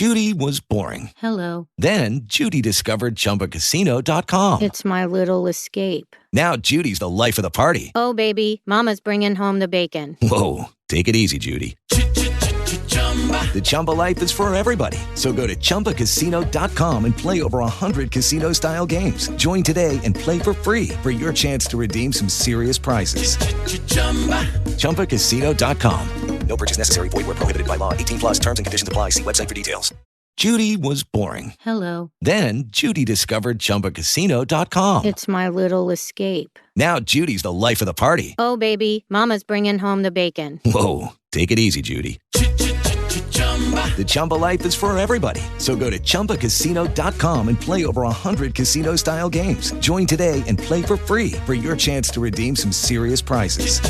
Judy was boring. Hello. Then Judy discovered ChumbaCasino.com. It's my little escape. Now Judy's the life of the party. Oh, baby, mama's bringing home the bacon. Whoa, take it easy, Judy. The Chumba life is for everybody. So go to ChumbaCasino.com and play over 100 casino-style games. Join today and play for free for your chance to redeem some serious prizes. ChumbaCasino.com. No purchase necessary. Void where prohibited by law. 18 plus terms and conditions apply. See website for details. Judy was boring. Hello. Then Judy discovered ChumbaCasino.com. It's my little escape. Now Judy's the life of the party. Oh, baby, mama's bringing home the bacon. Whoa, take it easy, Judy. The Chumba life is for everybody. So go to ChumbaCasino.com and play over 100 casino-style games. Join today and play for free for your chance to redeem some serious prizes.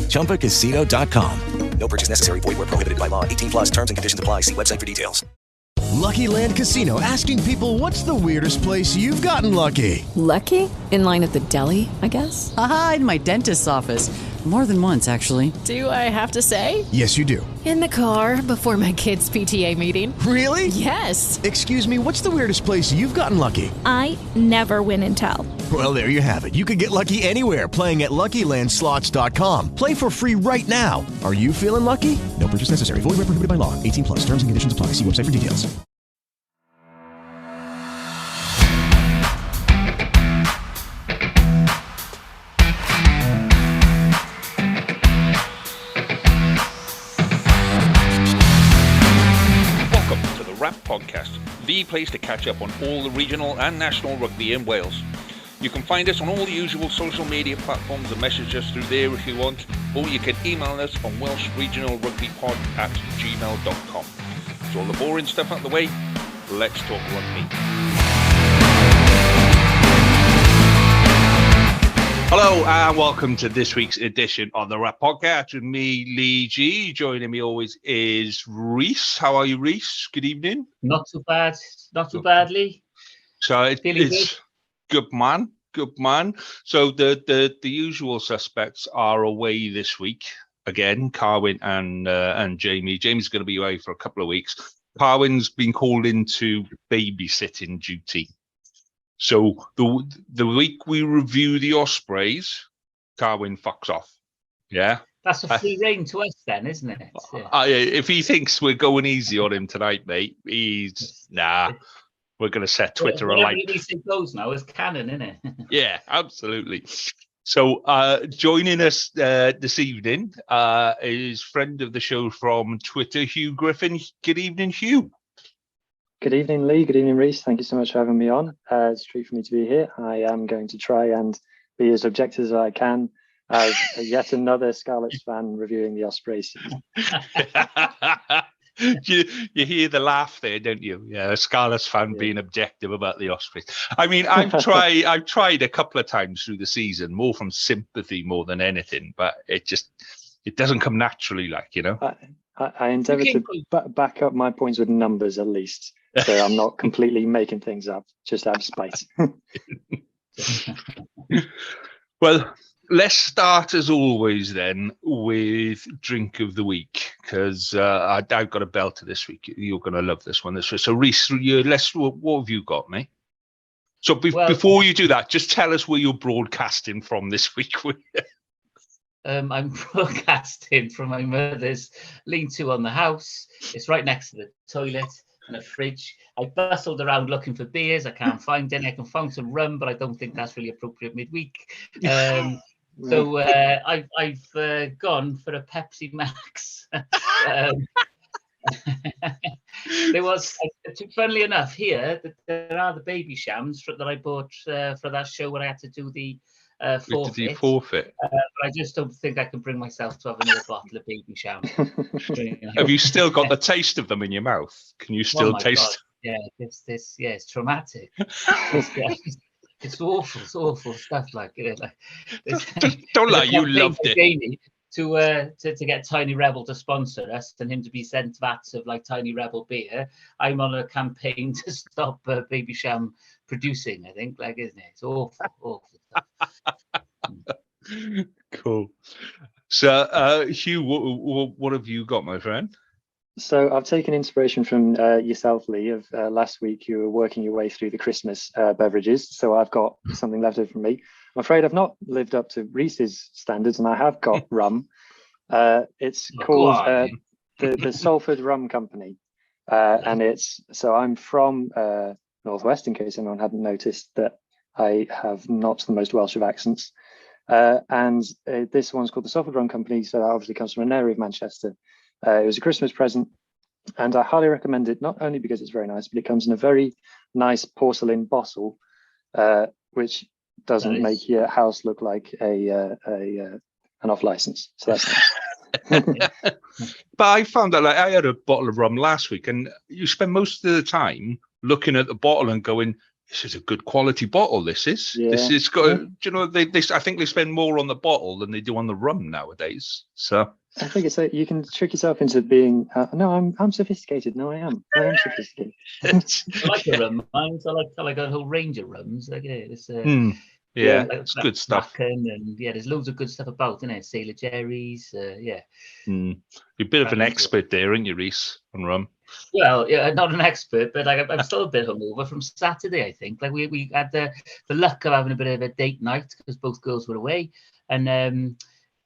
ChumbaCasino.com. No purchase necessary. Void where prohibited by law. 18 plus terms and conditions apply. See website for details. Lucky Land Casino, asking people, what's the weirdest place you've gotten lucky? Lucky? In line at the deli, I guess? Aha, in my dentist's office. More than once, actually. Do I have to say? Yes, you do. In the car before my kids' PTA meeting. Really? Yes. Excuse me, what's the weirdest place you've gotten lucky? I never win and tell. Well, there you have it. You can get lucky anywhere, playing at LuckyLandSlots.com. Play for free right now. Are you feeling lucky? No purchase necessary. Void where prohibited by law. 18 plus. Terms and conditions apply. See website for details. Podcast, the place to catch up on all the regional and national rugby in Wales. You can find us on all the usual social media platforms and message us through there if you want, or you can email us on welshregionalrugbypod@gmail.com. So all the boring stuff out the way, let's talk rugby. Hello and welcome to this week's edition of the Rap Podcast with me, Lee G. Joining me always is Reese. How are you, Reese? Good evening. Not too bad. Not too bad, Lee. So it's good man. So the usual suspects are away this week again. Carwyn and Jamie. Jamie's going to be away for a couple of weeks. Carwyn's been called into babysitting duty. So the week we review the Ospreys, Carwyn fucks off. Yeah? That's a free rein to us then, isn't it? Yeah. If he thinks we're going easy on him tonight, mate, we're going to set Twitter alight. It goes now, it's canon, isn't it? Yeah, absolutely. So joining us this evening is friend of the show from Twitter, Hugh Griffin. Good evening, Hugh. Good evening, Lee. Good evening, Reese. Thank you so much for having me on. It's a treat for me to be here. I am going to try and be as objective as I can as yet another Scarlets fan reviewing the Ospreys. You hear the laugh there, don't you? Yeah, a Scarlets fan being objective about the Ospreys. I mean, I've tried a couple of times through the season, more from sympathy more than anything, but it doesn't come naturally, like, you know. I endeavour to back up my points with numbers at least, so I'm not completely making things up just out of spite. Well, let's start as always then with drink of the week, because I've got a belter this week. You're going to love this one. So Reese, what have you got, mate? So before you do that, just tell us where you're broadcasting from this week. I'm broadcasting from my mother's lean-to on the house. It's right next to the toilet and a fridge. I bustled around looking for beers. I can't find any. I can find some rum, but I don't think that's really appropriate midweek. So I've gone for a Pepsi Max. There was, funnily enough, here there are the baby shams that I bought for that show when I had to do the forfeit. But I just don't think I can bring myself to have another bottle of baby sham. Have you still got the taste of them in your mouth? Can you still taste? God. Yeah, it's traumatic. It's awful stuff like it. Don't lie, you loved it. To get Tiny Rebel to sponsor us and him to be sent vats of like Tiny Rebel beer. I'm on a campaign to stop Baby Sham producing, I think, like, isn't it? It's awful stuff. Cool. So Hugh, what have you got, my friend? So I've taken inspiration from yourself, Lee, of last week. You were working your way through the Christmas beverages. So I've got something left over from me. I'm afraid I've not lived up to Reese's standards, and I have got rum. It's called the Salford Rum Company. And I'm from Northwest, in case anyone hadn't noticed that I have not the most Welsh of accents. And this one's called the Salford Rum Company. So that obviously comes from an area of Manchester. It was a Christmas present, and I highly recommend it, not only because it's very nice, but it comes in a very nice porcelain bottle, which doesn't make your house look like an off license. So that's nice. But I found that I had a bottle of rum last week, and you spend most of the time looking at the bottle and going, "This is a good quality bottle. This is got." I think they spend more on the bottle than they do on the rum nowadays. So I think it's you can trick yourself into being. No, I'm sophisticated. No, I am sophisticated. I like the rum. I like a whole range of rums. Like it's it's good stuff. And there's loads of good stuff about, isn't it? Sailor Jerry's. You're a bit of an expert there, aren't you, Reese, on rum? Well, yeah, not an expert, but like I'm still a bit hungover from Saturday. I think like we had the luck of having a bit of a date night because both girls were away, and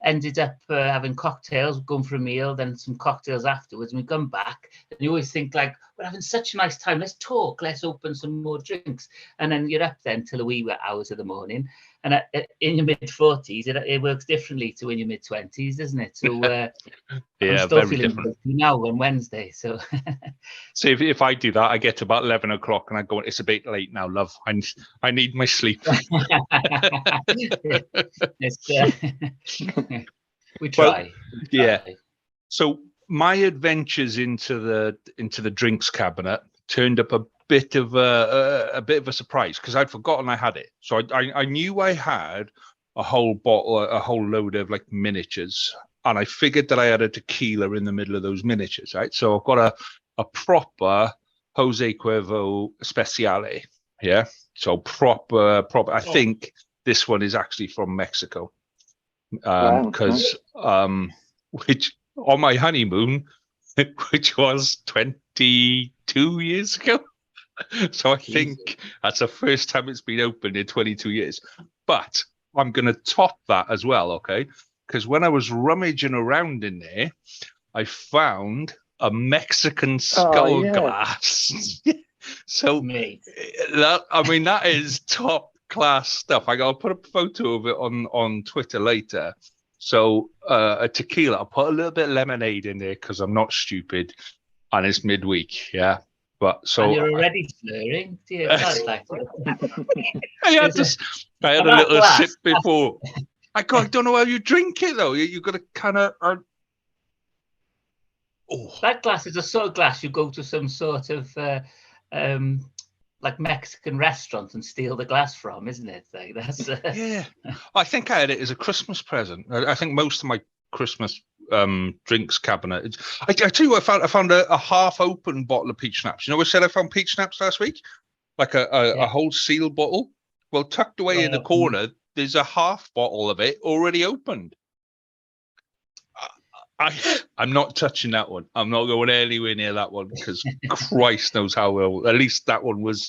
ended up having cocktails, going for a meal, then some cocktails afterwards. And we come back, and you always think like, we're having such a nice time. Let's talk. Let's open some more drinks. And then you're up then till the wee hours of the morning. And in your mid-40s, it works differently to in your mid-20s, doesn't it? So I'm still feeling different now on Wednesday. So if I do that, I get to about 11 o'clock and I go, it's a bit late now, love. I need my sleep. We try. So my adventures into the drinks cabinet turned up a bit of a surprise because I'd forgotten I had it. So I knew I had a whole bottle, a whole load of like miniatures, and I figured that I had a tequila in the middle of those miniatures, right? So I've got a proper Jose Cuervo Speciale, yeah. So proper. I think this one is actually from Mexico, because which on my honeymoon, which was 22 years ago. So I think that's the first time it's been opened in 22 years. But I'm going to top that as well, okay? Because when I was rummaging around in there, I found a Mexican skull glass. So, that is top class stuff. I'll put a photo of it on Twitter later. So a tequila, I'll put a little bit of lemonade in there because I'm not stupid, and it's midweek, yeah. But so and you're already slurring. I had a little sip before. I don't know how you drink it though. You got to kind of. That glass is a sort of glass you go to some sort of like Mexican restaurant and steal the glass from, isn't it? Like that's yeah. I think I had it as a Christmas present. I think most of my Christmas drinks cabinet. I tell you what, I found a half-open bottle of peach schnapps. You know, I said I found peach schnapps last week, like a whole seal bottle. Well, tucked away in the corner, there's a half bottle of it already opened. I'm not touching that one. I'm not going anywhere near that one because Christ knows how well. At least that one was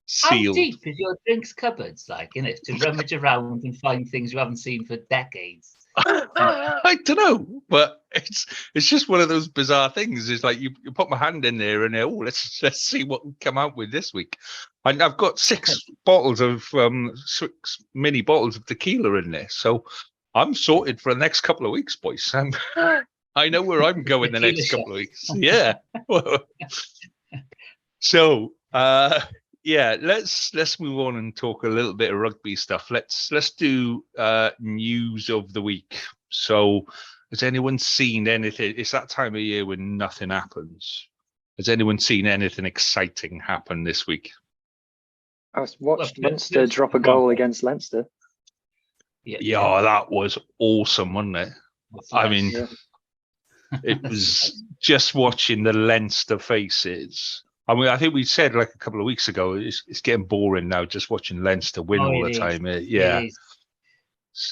sealed. How deep is your drinks cupboards, like, in it, to rummage around and find things you haven't seen for decades? I don't know, but it's just one of those bizarre things. It's like you put my hand in there and let's see what we come out with this week. And I've got 6 bottles of 6 mini bottles of tequila in there, so I'm sorted for the next couple of weeks, boys. I know where I'm going the next couple of weeks. Yeah. So let's move on and talk a little bit of rugby stuff. Let's do news of the week. So has anyone seen anything? It's that time of year when nothing happens. Has anyone seen anything exciting happen this week? I watched Munster drop a goal against Leinster. Yeah, that was awesome, wasn't it? I mean, it was just watching the Leinster faces. I mean, I think we said like a couple of weeks ago, it's getting boring now just watching Leinster win all the time.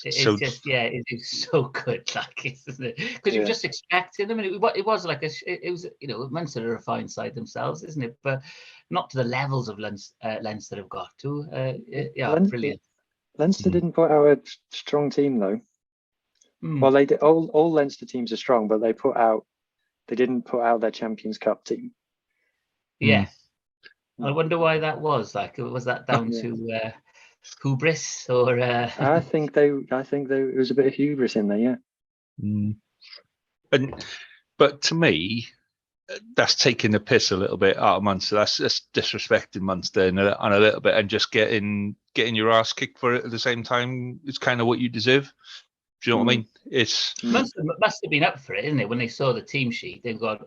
It's just, it is so good, like, isn't it? Because you're just expecting them, and it was like it was, Munster are a fine side themselves, isn't it? But not to the levels of Leinster have got to. Brilliant. Leinster didn't put out a strong team though. Well, they did. All Leinster teams are strong, but they didn't put out their Champions Cup team. Yeah, I wonder why that was. Like, was that down to hubris, or? I think it was a bit of hubris in there. Yeah. But to me, that's taking the piss a little bit out of Munster. That's just disrespecting Munster on a little bit, and just getting your ass kicked for it at the same time. It's kind of what you deserve. Do you know what I mean? It's must have been up for it, isn't it? When they saw the team sheet, they've gone,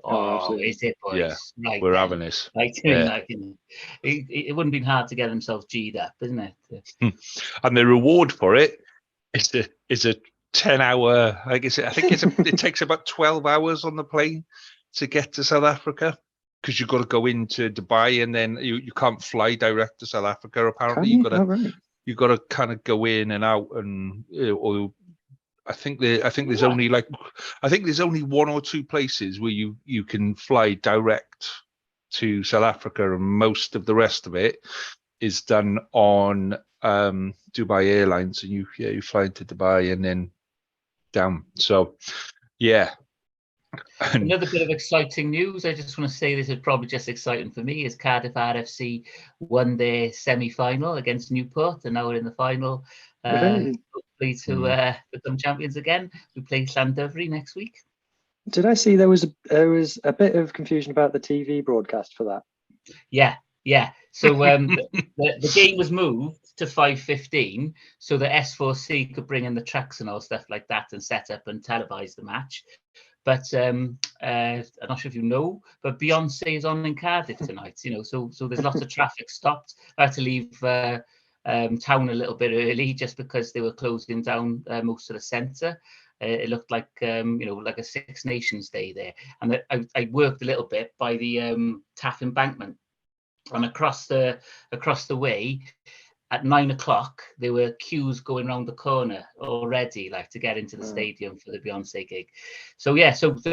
is it, boys? Yeah, right, we're having this. It wouldn't have been hard to get themselves G'd up, isn't it? And the reward for it is a 10-hour. I think it takes about 12 hours on the plane to get to South Africa, because you've got to go into Dubai, and then you can't fly direct to South Africa. Apparently, you've got to kind of go in and out, and or I think there's only one or two places where you can fly direct to South Africa, and most of the rest of it is done on Dubai Airlines, and you fly into Dubai and then down. So Another bit of exciting news. I just want to say, this is probably just exciting for me, is Cardiff RFC won their semi-final against Newport, and now we're in the final. Hopefully to become champions again. We play Llandudno next week. Did I see there was a bit of confusion about the TV broadcast for that? Yeah. So the game was moved to 5:15, so the S4C could bring in the trucks and all stuff like that and set up and televise the match. But I'm not sure if you know, but Beyonce is on in Cardiff tonight. So there's lots of traffic stopped. I had to leave town a little bit early just because they were closing down most of the centre. It looked like like a Six Nations Day there, and I worked a little bit by the Taff Embankment, and across the way. At 9 o'clock, there were queues going around the corner already, like to get into the stadium for the Beyonce gig. So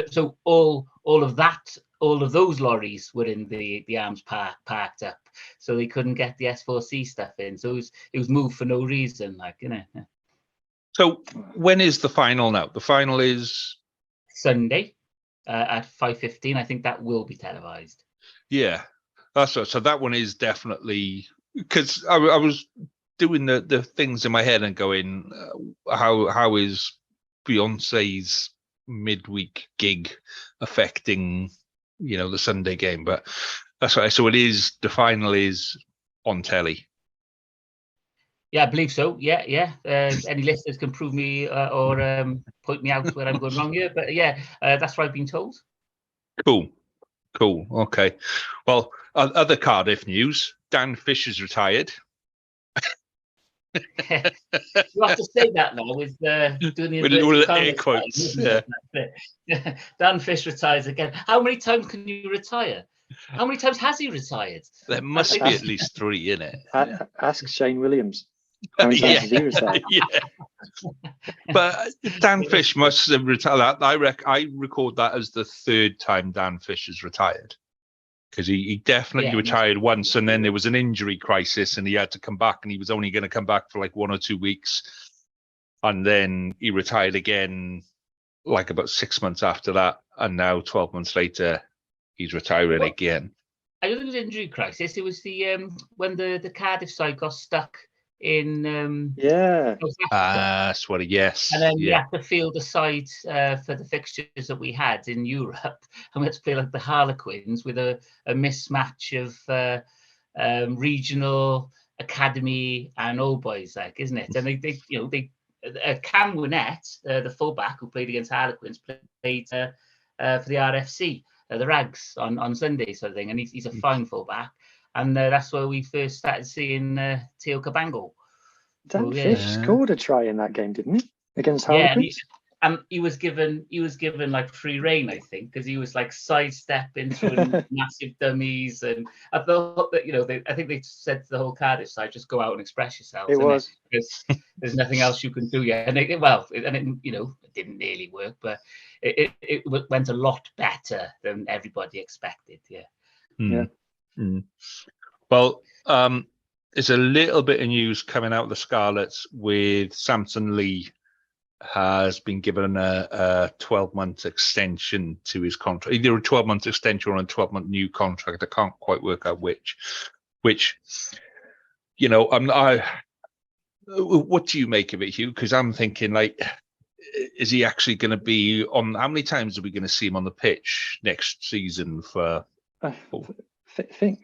so all of those lorries were in the Arms Park parked up, so they couldn't get the S4C stuff in. So it was moved for no reason, So when is the final now? The final is Sunday at 5:15. I think that will be televised. Yeah, that's right. So that one is definitely. Because I was doing the things in my head and going, how is Beyonce's midweek gig affecting, the Sunday game? But that's right. So the final is on telly. Yeah, I believe so. Yeah. Any listeners can prove me or point me out where I'm going wrong here. But that's what I've been told. Cool. Okay. Well, other Cardiff news. Dan Fisher's retired. You have to say that now with doing the air quotes. Yeah. Dan Fish retires again. How many times can you retire? How many times has he retired? There must be at least 3 in it. Ask Shane Williams. How many times has he retired? But Dan Fish must have retired. I record that as the 3rd time Dan Fish has retired. Because he definitely retired once, and then there was an injury crisis, and he had to come back, and he was only going to come back for like 1 or 2 weeks, and then he retired again, like about 6 months after that, and now 12 months later, he's retiring again. I don't think it was an injury crisis. It was the when the Cardiff side got stuck in that's what yes, and then we had to field a side for the fixtures that we had in Europe, and we had to play like the Harlequins with a mismatch of regional, academy, and old boys, like, isn't it? And they Cam Winnett, the fullback who played against Harlequins, played for the RFC, the Rags on Sunday, sort of thing, and he's a fine fullback. And that's where we first started seeing Theo Cabango. Dan Fish scored a try in that game, didn't he? Against Harlequins? And he was given like free reign, I think, because he was like sidestepping through massive dummies, and I thought that I think they said to the whole Cardiff side, just go out and express yourselves. Because there's nothing else you can do yet. And it didn't nearly work, but it went a lot better than everybody expected. Yeah. Yeah. Well, there's a little bit of news coming out of the Scarlets with Samson Lee has been given a 12-month extension to his contract, either a 12-month extension or a 12-month new contract. I can't quite work out which. What do you make of it, Hugh? Because I'm thinking, like, is he actually going to be on? How many times are we going to see him on the pitch next season? For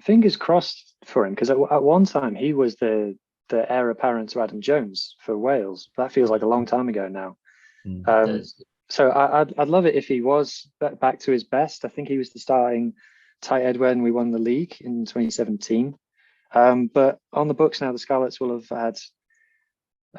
fingers crossed for him, because at one time he was the heir apparent to Adam Jones for Wales. That feels like a long time ago now. So I'd love it if he was back to his best. I think he was the starting tight head when we won the league in 2017. But on the books now, the Scarlets will have had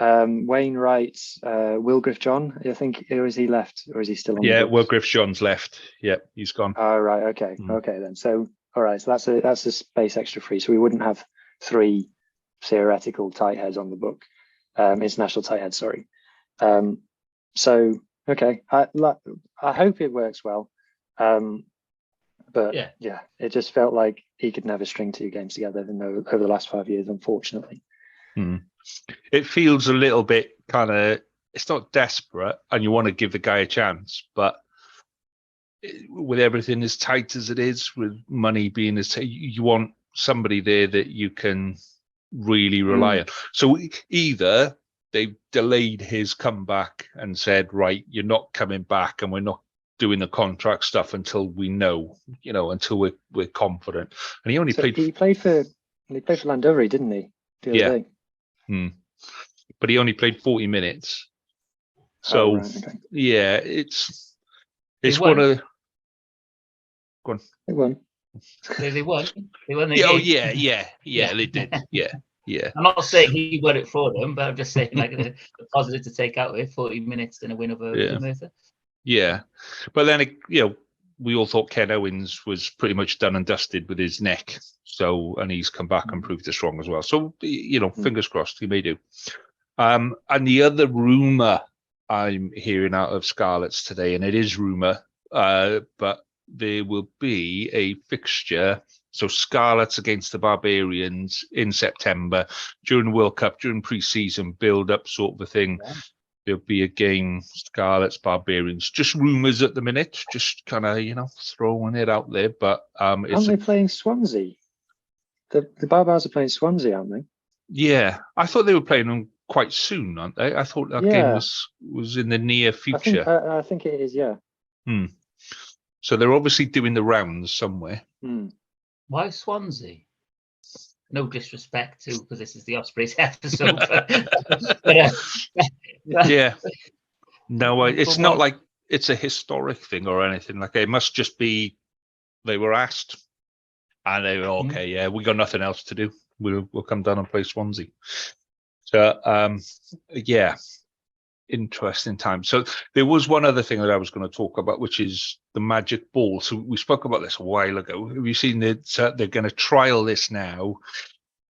Wainwright, Wilgriff John. I think, or is he left, or is he still on? Yeah, the books? Wilgriff John's left. Yeah, he's gone. Oh, right. Okay. Okay then. So all right. So that's a space extra free. So we wouldn't have 3 theoretical tight heads on the book, international tight heads, sorry. So okay, I hope it works well, but yeah, it just felt like he could never string 2 games together over the last 5 years, unfortunately. It feels a little bit kind of, it's not desperate and you want to give the guy a chance, but with everything as tight as it is, with money being as tight, you want somebody there that you can really rely on. So either they've delayed his comeback and said, right, you're not coming back and we're not doing the contract stuff until we know, until we're confident. And he only played for Llandovery, didn't he? The other day. But he only played 40 minutes. So yeah, it's one of. Go on. They won. They won. They won the game. Yeah, they did. Yeah. I'm not saying he won it for them, but I'm just saying like the positive to take out of it: 40 minutes and a win over Merthyr. Yeah, but then we all thought Ken Owens was pretty much done and dusted with his neck. So, and he's come back and proved it strong as well. So, fingers crossed, he may do. And the other rumour I'm hearing out of Scarlets today, and it is rumour, but there will be a fixture. So Scarlets against the Barbarians in September during the World Cup, during pre-season build-up sort of a thing. Yeah. There'll be a game, Scarlets, Barbarians. Just rumours at the minute, just kind of, throwing it out there. But aren't they playing Swansea? The Barbars are playing Swansea, aren't they? Yeah, I thought they were playing them quite soon, aren't they? I thought that game was in the near future. I think it is, yeah. So they're obviously doing the rounds somewhere. Why Swansea? No disrespect to, because this is the Ospreys episode. Yeah. No, it's not like it's a historic thing or anything. Like, it must just be they were asked and they were okay. Yeah, we got nothing else to do. We'll come down and play Swansea. So, yeah, interesting time. So there was one other thing that I was going to talk about, which is the magic ball. So we spoke about this a while ago. Have you seen that they're going to trial this now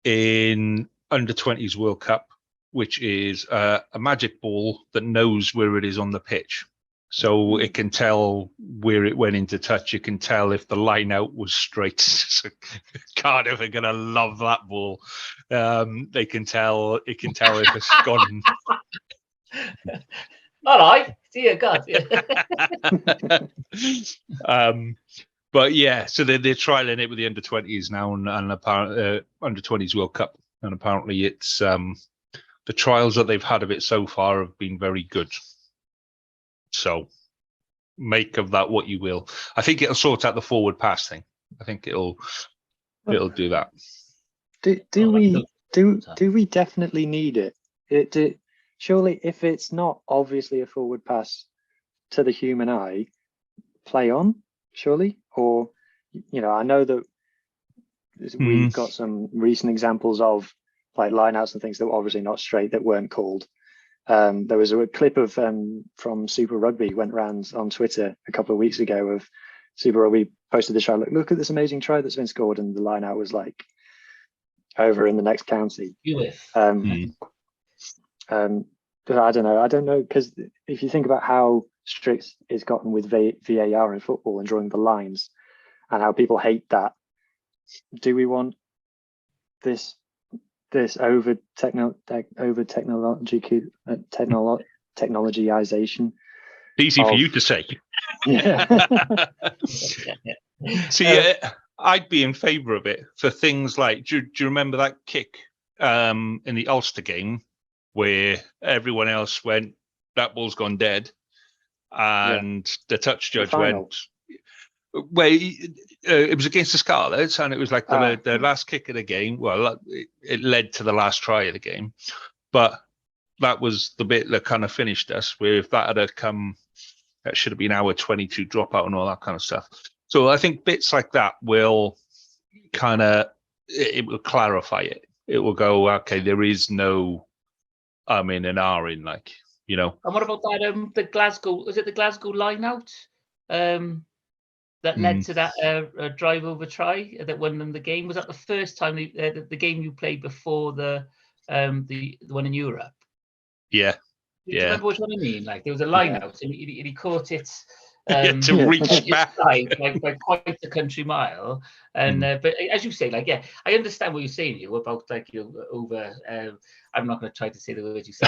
in under-20s World Cup, which is a magic ball that knows where it is on the pitch. So it can tell where it went into touch. It can tell if the line out was straight. So Cardiff are going to love that ball. It can tell if it's gone. All right, dear God. But yeah, so they're trialing it with the under-20s now and apparently under-20s World Cup, and apparently it's the trials that they've had of it so far have been very good. So make of that what you will. I think it'll sort out the forward pass thing. I think it'll do that. Do we definitely need it? Surely, if it's not obviously a forward pass to the human eye, play on, surely? Or, I know that we've got some recent examples of like lineouts and things that were obviously not straight, that weren't called. There was a clip of from Super Rugby went round on Twitter a couple of weeks ago of Super Rugby posted the try. Look at this amazing try that's been scored, and the line out was like over in the next county. But I don't know, because if you think about how strict it's gotten with VAR in football and drawing the lines, and how people hate that, do we want this over technologization? Easy for you to say. Yeah. See, I'd be in favour of it for things like, do you remember that kick in the Ulster game where everyone else went, that ball's gone dead, and the touch judge went, well, it was against the Scarlets, and it was like the last kick of the game. Well, it led to the last try of the game, but that was the bit that kind of finished us, where if that had come, that should have been hour 22 dropout and all that kind of stuff. So I think bits like that will kind of, it will clarify it. It will go, okay, there is no in and R in, like, you know. And what about that, the Glasgow line out that led to that drive over try that won them the game? Was that the first time the game you played before the one in Europe? Yeah. Do you remember which one I mean? Like, there was a line out and he caught it to reach back by quite a country mile. And but as you say, like, yeah, I understand what you're saying here about, like, over. I'm not going to try to say the words you said.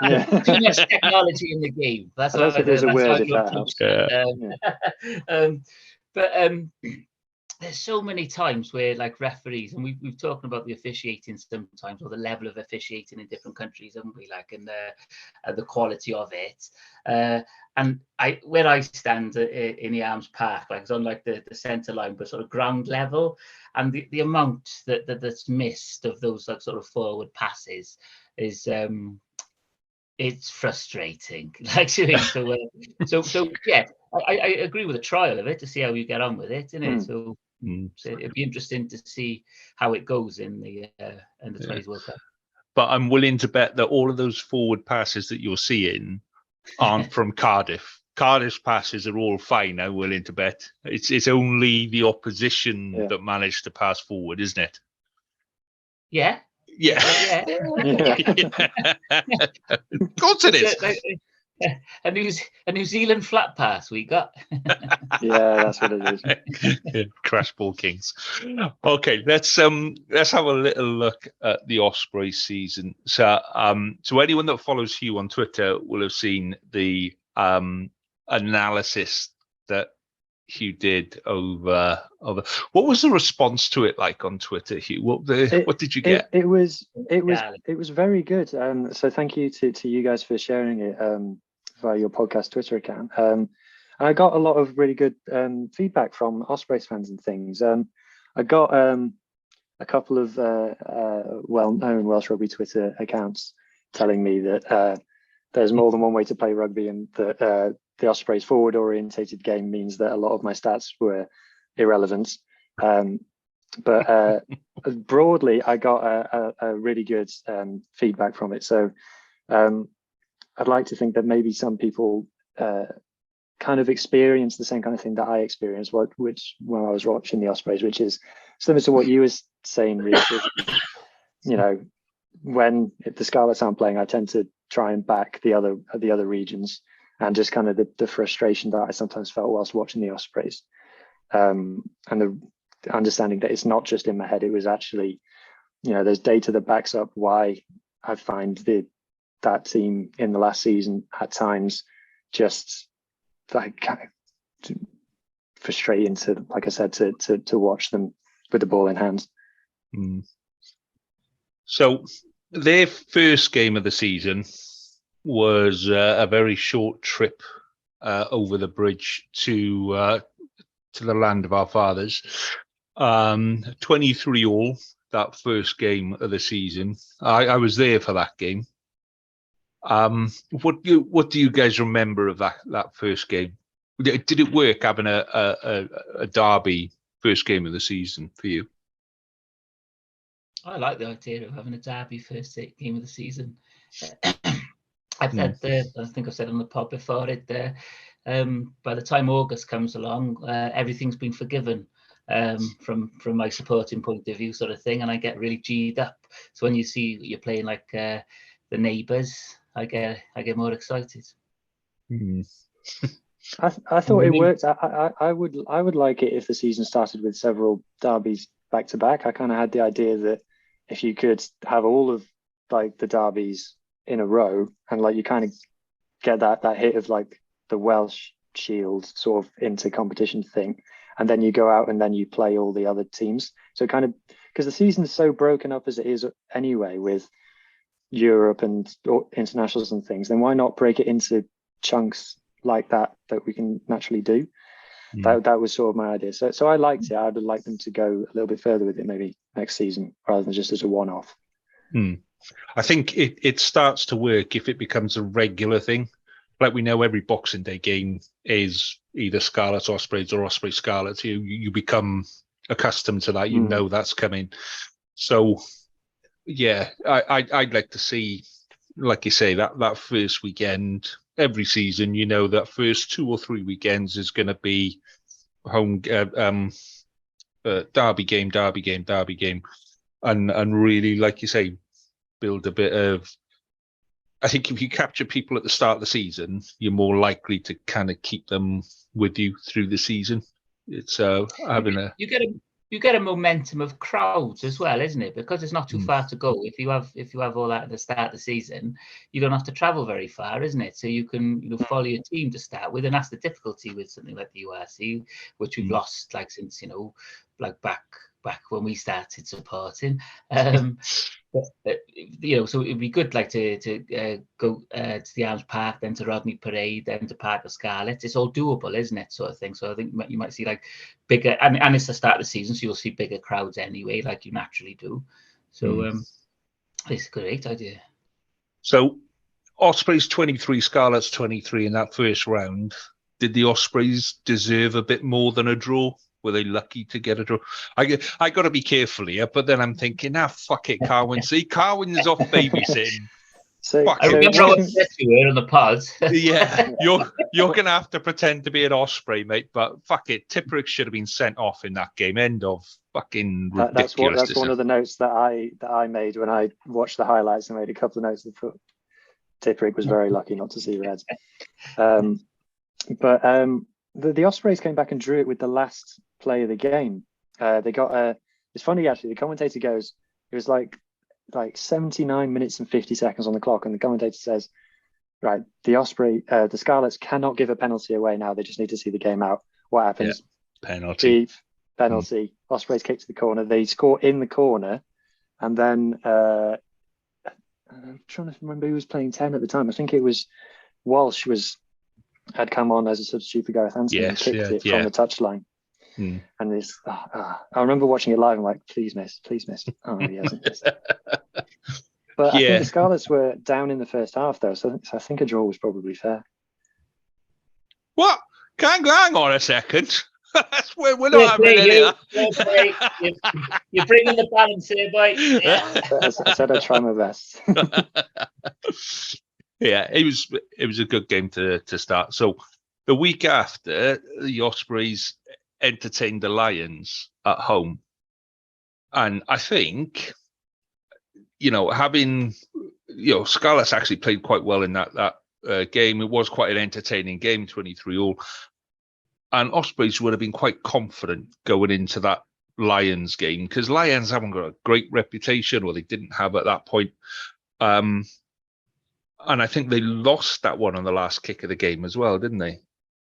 Like, too much technology in the game. That's what there's a word if that helps. But there's so many times where, like, referees, and we've talked about the officiating sometimes, or the level of officiating in different countries, haven't we? Like, and the quality of it. And where I stand in the Arms Park, like, it's on like the centre line, but sort of ground level, and the amount that's missed of those, like, sort of forward passes is it's frustrating. Like, so yeah, I agree with the trial of it to see how you get on with it, isn't it? So it'd be interesting to see how it goes in the 20s World Cup. But I'm willing to bet that all of those forward passes that you're seeing aren't from Cardiff. Cardiff's passes are all fine, I'm willing to bet. It's only the opposition that managed to pass forward, isn't it? Yeah. Yeah. Of course it is. A New Zealand flat pass we got. Yeah, that's what it is. Crash ball kings. Okay, let's have a little look at the Ospreys season. So anyone that follows Hugh on Twitter will have seen the analysis that Hugh did over. What was the response to it like on Twitter, Hugh? What did you get? It was very good. So thank you to you guys for sharing it via your podcast Twitter account. And I got a lot of really good feedback from Ospreys fans and things. I got a couple of well-known Welsh rugby Twitter accounts telling me that there's more than one way to play rugby, and that the Ospreys forward-orientated game means that a lot of my stats were irrelevant. But broadly, I got a really good feedback from it. So I'd like to think that maybe some people kind of experience the same kind of thing that I experienced, which when I was watching the Ospreys, which is similar to what you were saying, Reece. You know, when the Scarlets aren't playing, I tend to try and back the other regions, and just kind of the frustration that I sometimes felt whilst watching the Ospreys, and the understanding that it's not just in my head. It was actually, you know, there's data that backs up why I find that team in the last season at times just like kind of frustrating to, like I said, to watch them with the ball in hand. So their first game of the season was a very short trip over the bridge to the land of our fathers. 23-all, that first game of the season. I was there for that game. What do you guys remember of that first game? Did it work having a derby first game of the season for you? I like the idea of having a derby first game of the season. I think I said on the pod before it. By the time August comes along, everything's been forgiven from my supporting point of view, sort of thing, and I get really G'd up. So when you see you're playing like the neighbours, I get more excited. I thought it worked. I would like it if the season started with several derbies back to back. I kind of had the idea that if you could have all of like the derbies in a row, and like you kind of get that hit of like the Welsh Shield sort of into competition thing, and then you go out and then you play all the other teams. So kind of, because the season's so broken up as it is anyway with Europe and internationals and things, then why not break it into chunks like that we can naturally do? That was sort of my idea. So I liked it. I would like them to go a little bit further with it maybe next season rather than just as a one-off. I think it starts to work if it becomes a regular thing. Like we know every Boxing Day game is either Scarlets Ospreys or Osprey Scarlets. You become accustomed to that. You know that's coming. So yeah, I'd like to see, like you say, that first weekend every season. You know, that first 2 or 3 weekends is going to be home derby game, and really, like you say, build a bit of. I think if you capture people at the start of the season, you're more likely to kind of keep them with you through the season. It's having a you get a momentum of crowds as well, isn't it? Because it's not too far to go. If you have all that at the start of the season, you don't have to travel very far, isn't it? So you can follow your team to start with, and that's the difficulty with something like the URC, which we've lost like since like back when we started supporting. But, so it'd be good, like to go to the Arms Park, then to Rodney Parade, then to Park of Scarlets. It's all doable, isn't it? Sort of thing. So I think you might see like bigger, and it's the start of the season, so you'll see bigger crowds anyway, like you naturally do. So it's a great idea. So Ospreys 23, Scarlets 23 in that first round. Did the Ospreys deserve a bit more than a draw? Were they lucky to get a draw? I got to be careful here, but then I'm thinking, fuck it, Carwyn. See, Carwyn is off babysitting. I remember what you were on the pod. Yeah, you're going to have to pretend to be an Osprey, mate. But fuck it, Tipperick should have been sent off in that game. End of. Fucking ridiculous. That's one of the notes that I made when I watched the highlights. I made a couple of notes that thought Tipperick was very lucky not to see red. The Ospreys came back and drew it with the last play of the game. They got it's funny actually. The commentator goes, it was like 79 minutes and 50 seconds on the clock, and the commentator says, right, the Scarlets cannot give a penalty away now. They just need to see the game out. What happens? Yeah, penalty. Penalty. Ospreys kick to the corner. They score in the corner, and then I'm trying to remember who was playing 10 at the time. I think it was Walsh had come on as a substitute for Gareth Anthony and kicked it from the touchline. And this, I remember watching it live. I'm like, please miss. Oh, he hasn't missed. But I think the Scarlets were down in the first half, though, so I think a draw was probably fair. What? Hang on a second. We're not having any of that. You're bringing the balance here, boy. Yeah. I said I'd try my best. Yeah, it was a good game to start. So the week after, the Ospreys entertained the Lions at home, and I think having Scarlets actually played quite well in that game. It was quite an entertaining game, 23-all, and Ospreys would have been quite confident going into that Lions game because Lions haven't got a great reputation, or they didn't have at that point. And I think they lost that one on the last kick of the game as well, didn't they?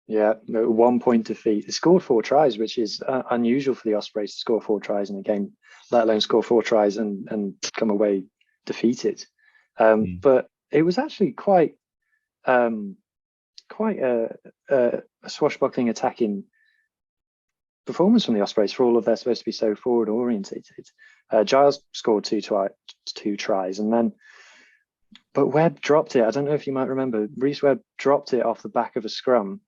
Yeah, 1 point defeat. They scored 4 tries, which is unusual for the Ospreys to score 4 tries in a game, let alone score 4 tries and come away defeated. But it was actually quite a swashbuckling attacking performance from the Ospreys for all of they're supposed to be so forward orientated. Giles scored 2 tries, and then. But Webb dropped it. I don't know if you might remember. Reece Webb dropped it off the back of a scrum,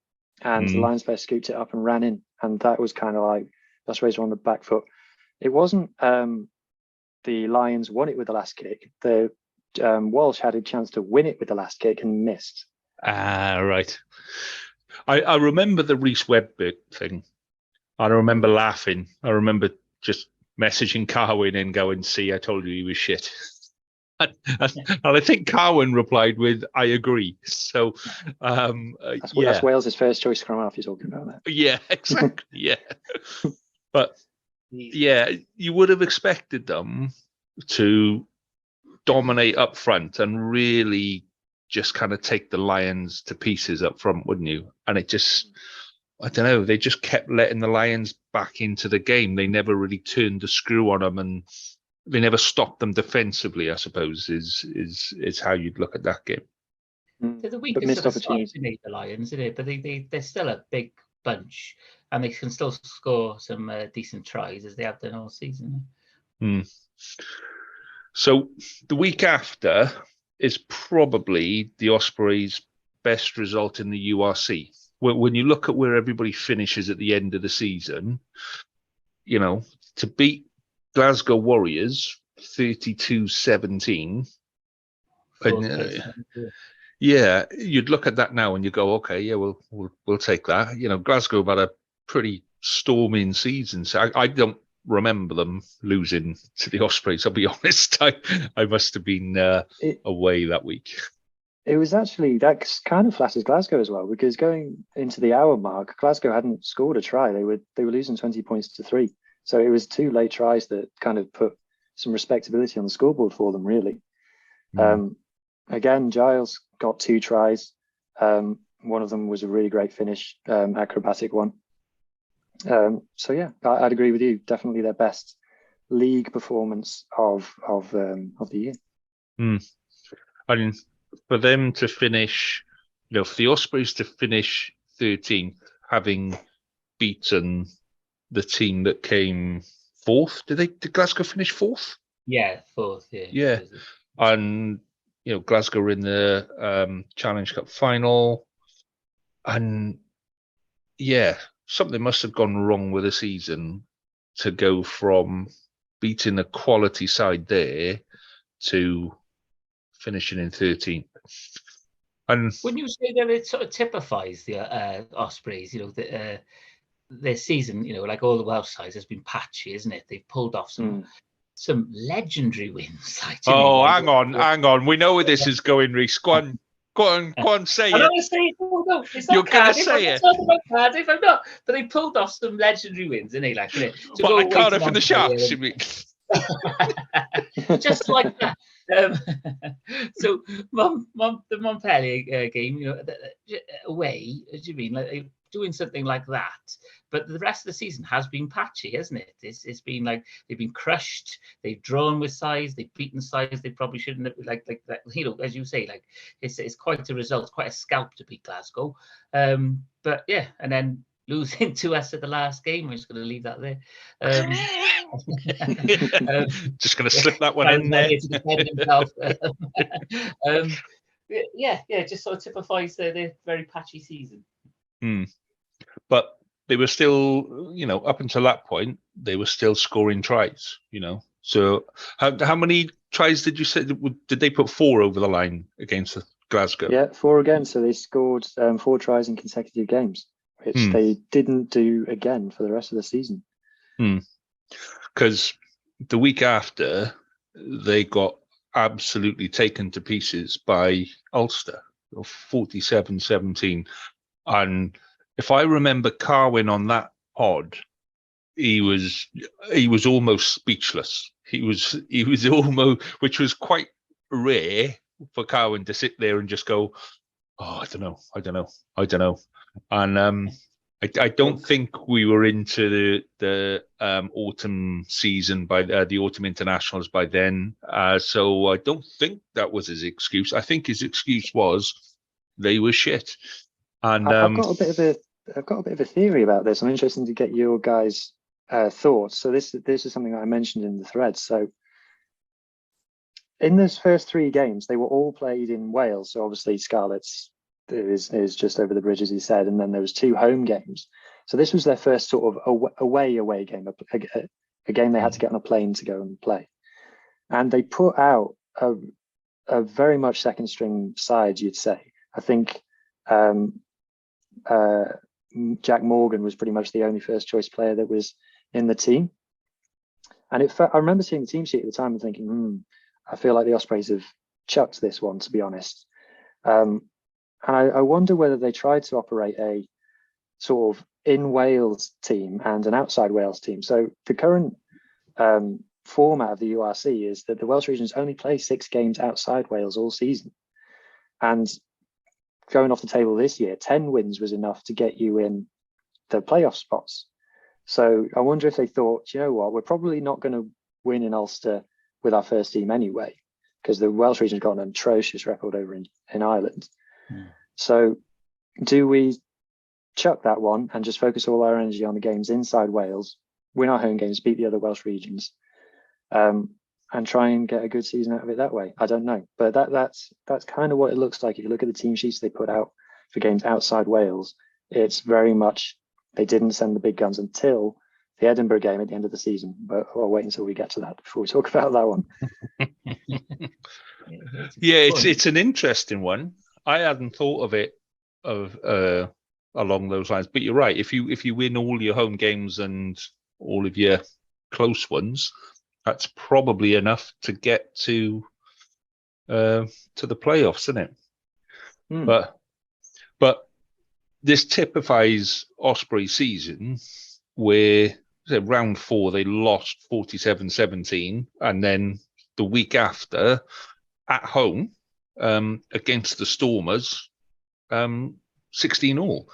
and the Lions player scooped it up and ran in. And that was kind of like the Ospreys were on the back foot. It wasn't the Lions won it with the last kick. The Walsh had a chance to win it with the last kick and missed. Right. I remember the Reece Webb thing. I remember laughing. I remember just messaging Carwin and going, "See, I told you he was shit." And I think Carwin replied with, "I agree." So, That's Wales' first choice scrum half you're talking about there. Yeah, exactly. Yeah, but yeah, you would have expected them to dominate up front and really just kind of take the Lions to pieces up front, wouldn't you? And it just, I don't know, they just kept letting the Lions back into the game. They never really turned the screw on them, and they never stopped them defensively, I suppose, is how you'd look at that game. They're the weakest of the side, the Lions, isn't it? But they're still a big bunch, and they can still score some decent tries, as they have done all season. So the week after is probably the Ospreys' best result in the URC. When you look at where everybody finishes at the end of the season, you know, to beat Glasgow Warriors 32-17. Yeah, you'd look at that now and you go, okay, yeah, we'll take that. You know, Glasgow have had a pretty storming season, so I don't remember them losing to the Ospreys. I'll be honest. I must have been away that week. It was actually, that kind of flatters Glasgow as well, because going into the hour mark, Glasgow hadn't scored a try. They were losing 20 points to 3. So it was 2 late tries that kind of put some respectability on the scoreboard for them, really. Again, Giles got 2 tries. One of them was a really great finish, acrobatic one. So yeah, I'd agree with you. Definitely their best league performance of the year. I mean, for them to finish, you know, for the Ospreys to finish 13th, having beaten the team that came 4th. Did Glasgow finish 4th? Yeah, 4th. Yeah, and you know, Glasgow were in the Challenge Cup final, and yeah, something must have gone wrong with the season to go from beating a quality side there to finishing in 13th. And wouldn't you say that it sort of typifies the Ospreys? You know, their season, you know, like all the Welsh sides, has been patchy, isn't it? They've pulled off some legendary wins. Like, hang on. We know where this is going, Reece. Go on, say it. No, it's not You're going to say it. It's not about Cardiff, I'm not. But they pulled off some legendary wins, didn't they? Like, like Cardiff and the Sharks, you mean? Just like that. So the Montpellier game, you know, away, do you mean like doing something like that? But the rest of the season has been patchy, hasn't it? It's been like they've been crushed. They've drawn with sides. They've beaten sides they probably shouldn't have. Like that, you know, as you say, like it's quite a result, quite a scalp to beat Glasgow. But yeah, and then losing to us at the last game. We're just going to leave that there. Just going to slip that one in there. Yeah, just sort of typifies their very patchy season. But they were still, you know, up until that point, they were still scoring tries, you know. So how many tries did you say? Did they put 4 over the line against Glasgow? Yeah, 4 again. So they scored 4 tries in consecutive games, which they didn't do again for the rest of the season. Because the week after, they got absolutely taken to pieces by Ulster, 47-17. And if I remember Carwin on that pod, he was almost speechless. He was almost, which was quite rare for Carwin to sit there and just go, "Oh, I don't know." And I don't think we were into the autumn season by the autumn internationals by then. So I don't think that was his excuse. I think his excuse was they were shit. And I've got a bit of a theory about this. I'm interested to get your guys' thoughts. So this is something that I mentioned in the thread. So in those first 3 games, they were all played in Wales. So obviously Scarlets is just over the bridge, as he said, and then there was 2 home games. So this was their first sort of away game, a game they had to get on a plane to go and play. And they put out a very much second string side, you'd say. I think Jack Morgan was pretty much the only first choice player that was in the team. And I remember seeing the team sheet at the time and thinking, I feel like the Ospreys have chucked this one, to be honest. And I wonder whether they tried to operate a sort of in Wales team and an outside Wales team. So the current format of the URC is that the Welsh regions only play 6 games outside Wales all season. And going off the table this year, 10 wins was enough to get you in the playoff spots. So I wonder if they thought, you know what, we're probably not going to win in Ulster with our first team anyway, because the Welsh region's got an atrocious record over in Ireland. So do we chuck that one and just focus all our energy on the games inside Wales, win our home games, beat the other Welsh regions, and try and get a good season out of it that way? I don't know, but that's kind of what it looks like. If you look at the team sheets they put out for games outside Wales, it's very much they didn't send the big guns until the Edinburgh game at the end of the season. But I'll wait until we get to that before we talk about that one. Yeah, it's an interesting one. I hadn't thought of it along those lines, but you're right. If you win all your home games and all of your close ones, that's probably enough to get to the playoffs, isn't it? But this typifies Osprey season where round 4 they lost 47-17, and then the week after at home against the Stormers 16-all.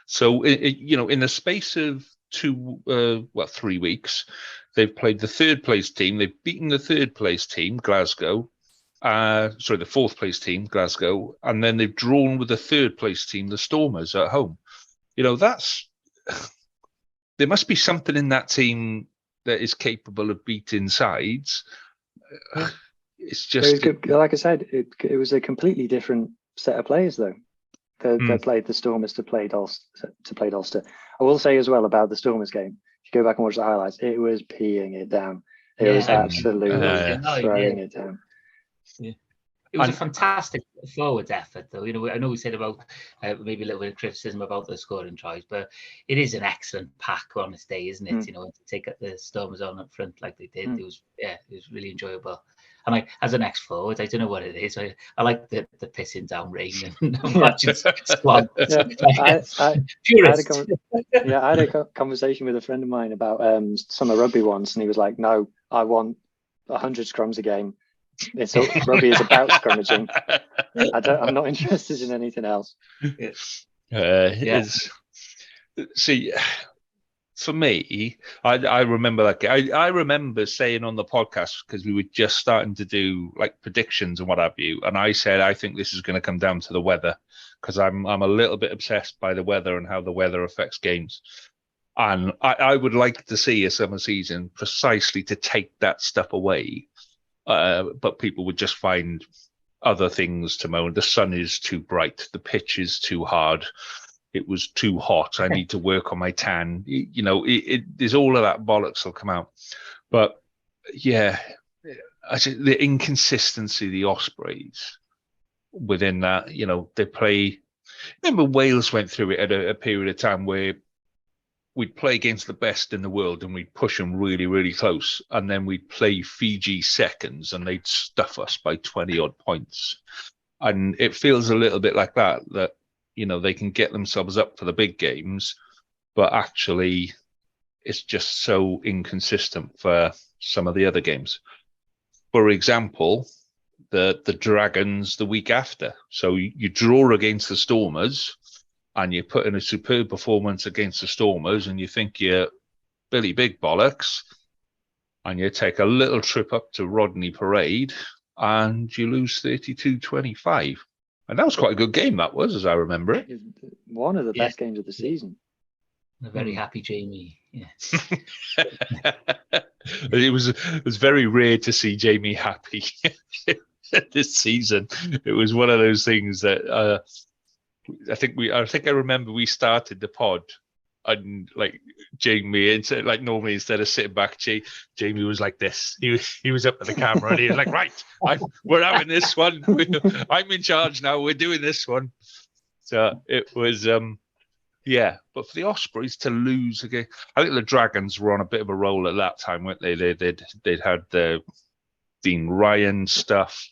So in the space of 3 weeks, they've played the third place team. They've beaten the third place team, Glasgow. The fourth place team, Glasgow, and then they've drawn with the third place team, the Stormers, at home. There must be something in that team that is capable of beating sides. It's just like I said, it was a completely different set of players, though. They played the Stormers to play Ulster. I will say as well about the Stormers game, if you go back and watch the highlights, it was peeing it down. It was absolutely throwing it down. Yeah. It was a fantastic forwards effort, though. I know we said about maybe a little bit of criticism about the scoring tries, but it is an excellent pack on this day, isn't it? To take the Stormers on up front like they did, it was really enjoyable. And as an ex-forward, I don't know what it is. I like the pissing down rain and watching squad. I had a conversation with a friend of mine about summer rugby once, and he was like, "No, I want 100 scrums a game. Rugby is about scrummaging. I'm not interested in anything else." See, for me, I remember I remember saying on the podcast, because we were just starting to do like predictions and what have you, and I said I think this is going to come down to the weather, because I'm a little bit obsessed by the weather and how the weather affects games, and I would like to see a summer season precisely to take that stuff away. But people would just find other things to moan. The sun is too bright. The pitch is too hard. It was too hot. I need to work on my tan. There's all of that bollocks will come out. But yeah, the inconsistency of the Ospreys within that, they play. Remember, Wales went through it at a period of time where we'd play against the best in the world and we'd push them really, really close. And then we'd play Fiji seconds and they'd stuff us by 20 odd points. And it feels a little bit like that they can get themselves up for the big games, but actually it's just so inconsistent for some of the other games. For example, the Dragons the week after. So you draw against the Stormers, and you put in a superb performance against the Stormers, and you think you're Billy Big Bollocks, and you take a little trip up to Rodney Parade, and you lose 32-25. And that was quite a good game, that was, as I remember it. One of the best games of the season. A very happy Jamie. Yeah. It was very rare to see Jamie happy this season. It was one of those things that... I think I remember we started the pod And like Jamie, instead, like normally instead of sitting back, Jamie was like this. He was up at the camera and he was like, "Right, we're having this one. I'm in charge now. We're doing this one." So it was, yeah. But for the Ospreys to lose again, I think the Dragons were on a bit of a roll at that time, weren't they? They'd had the Dean Ryan stuff,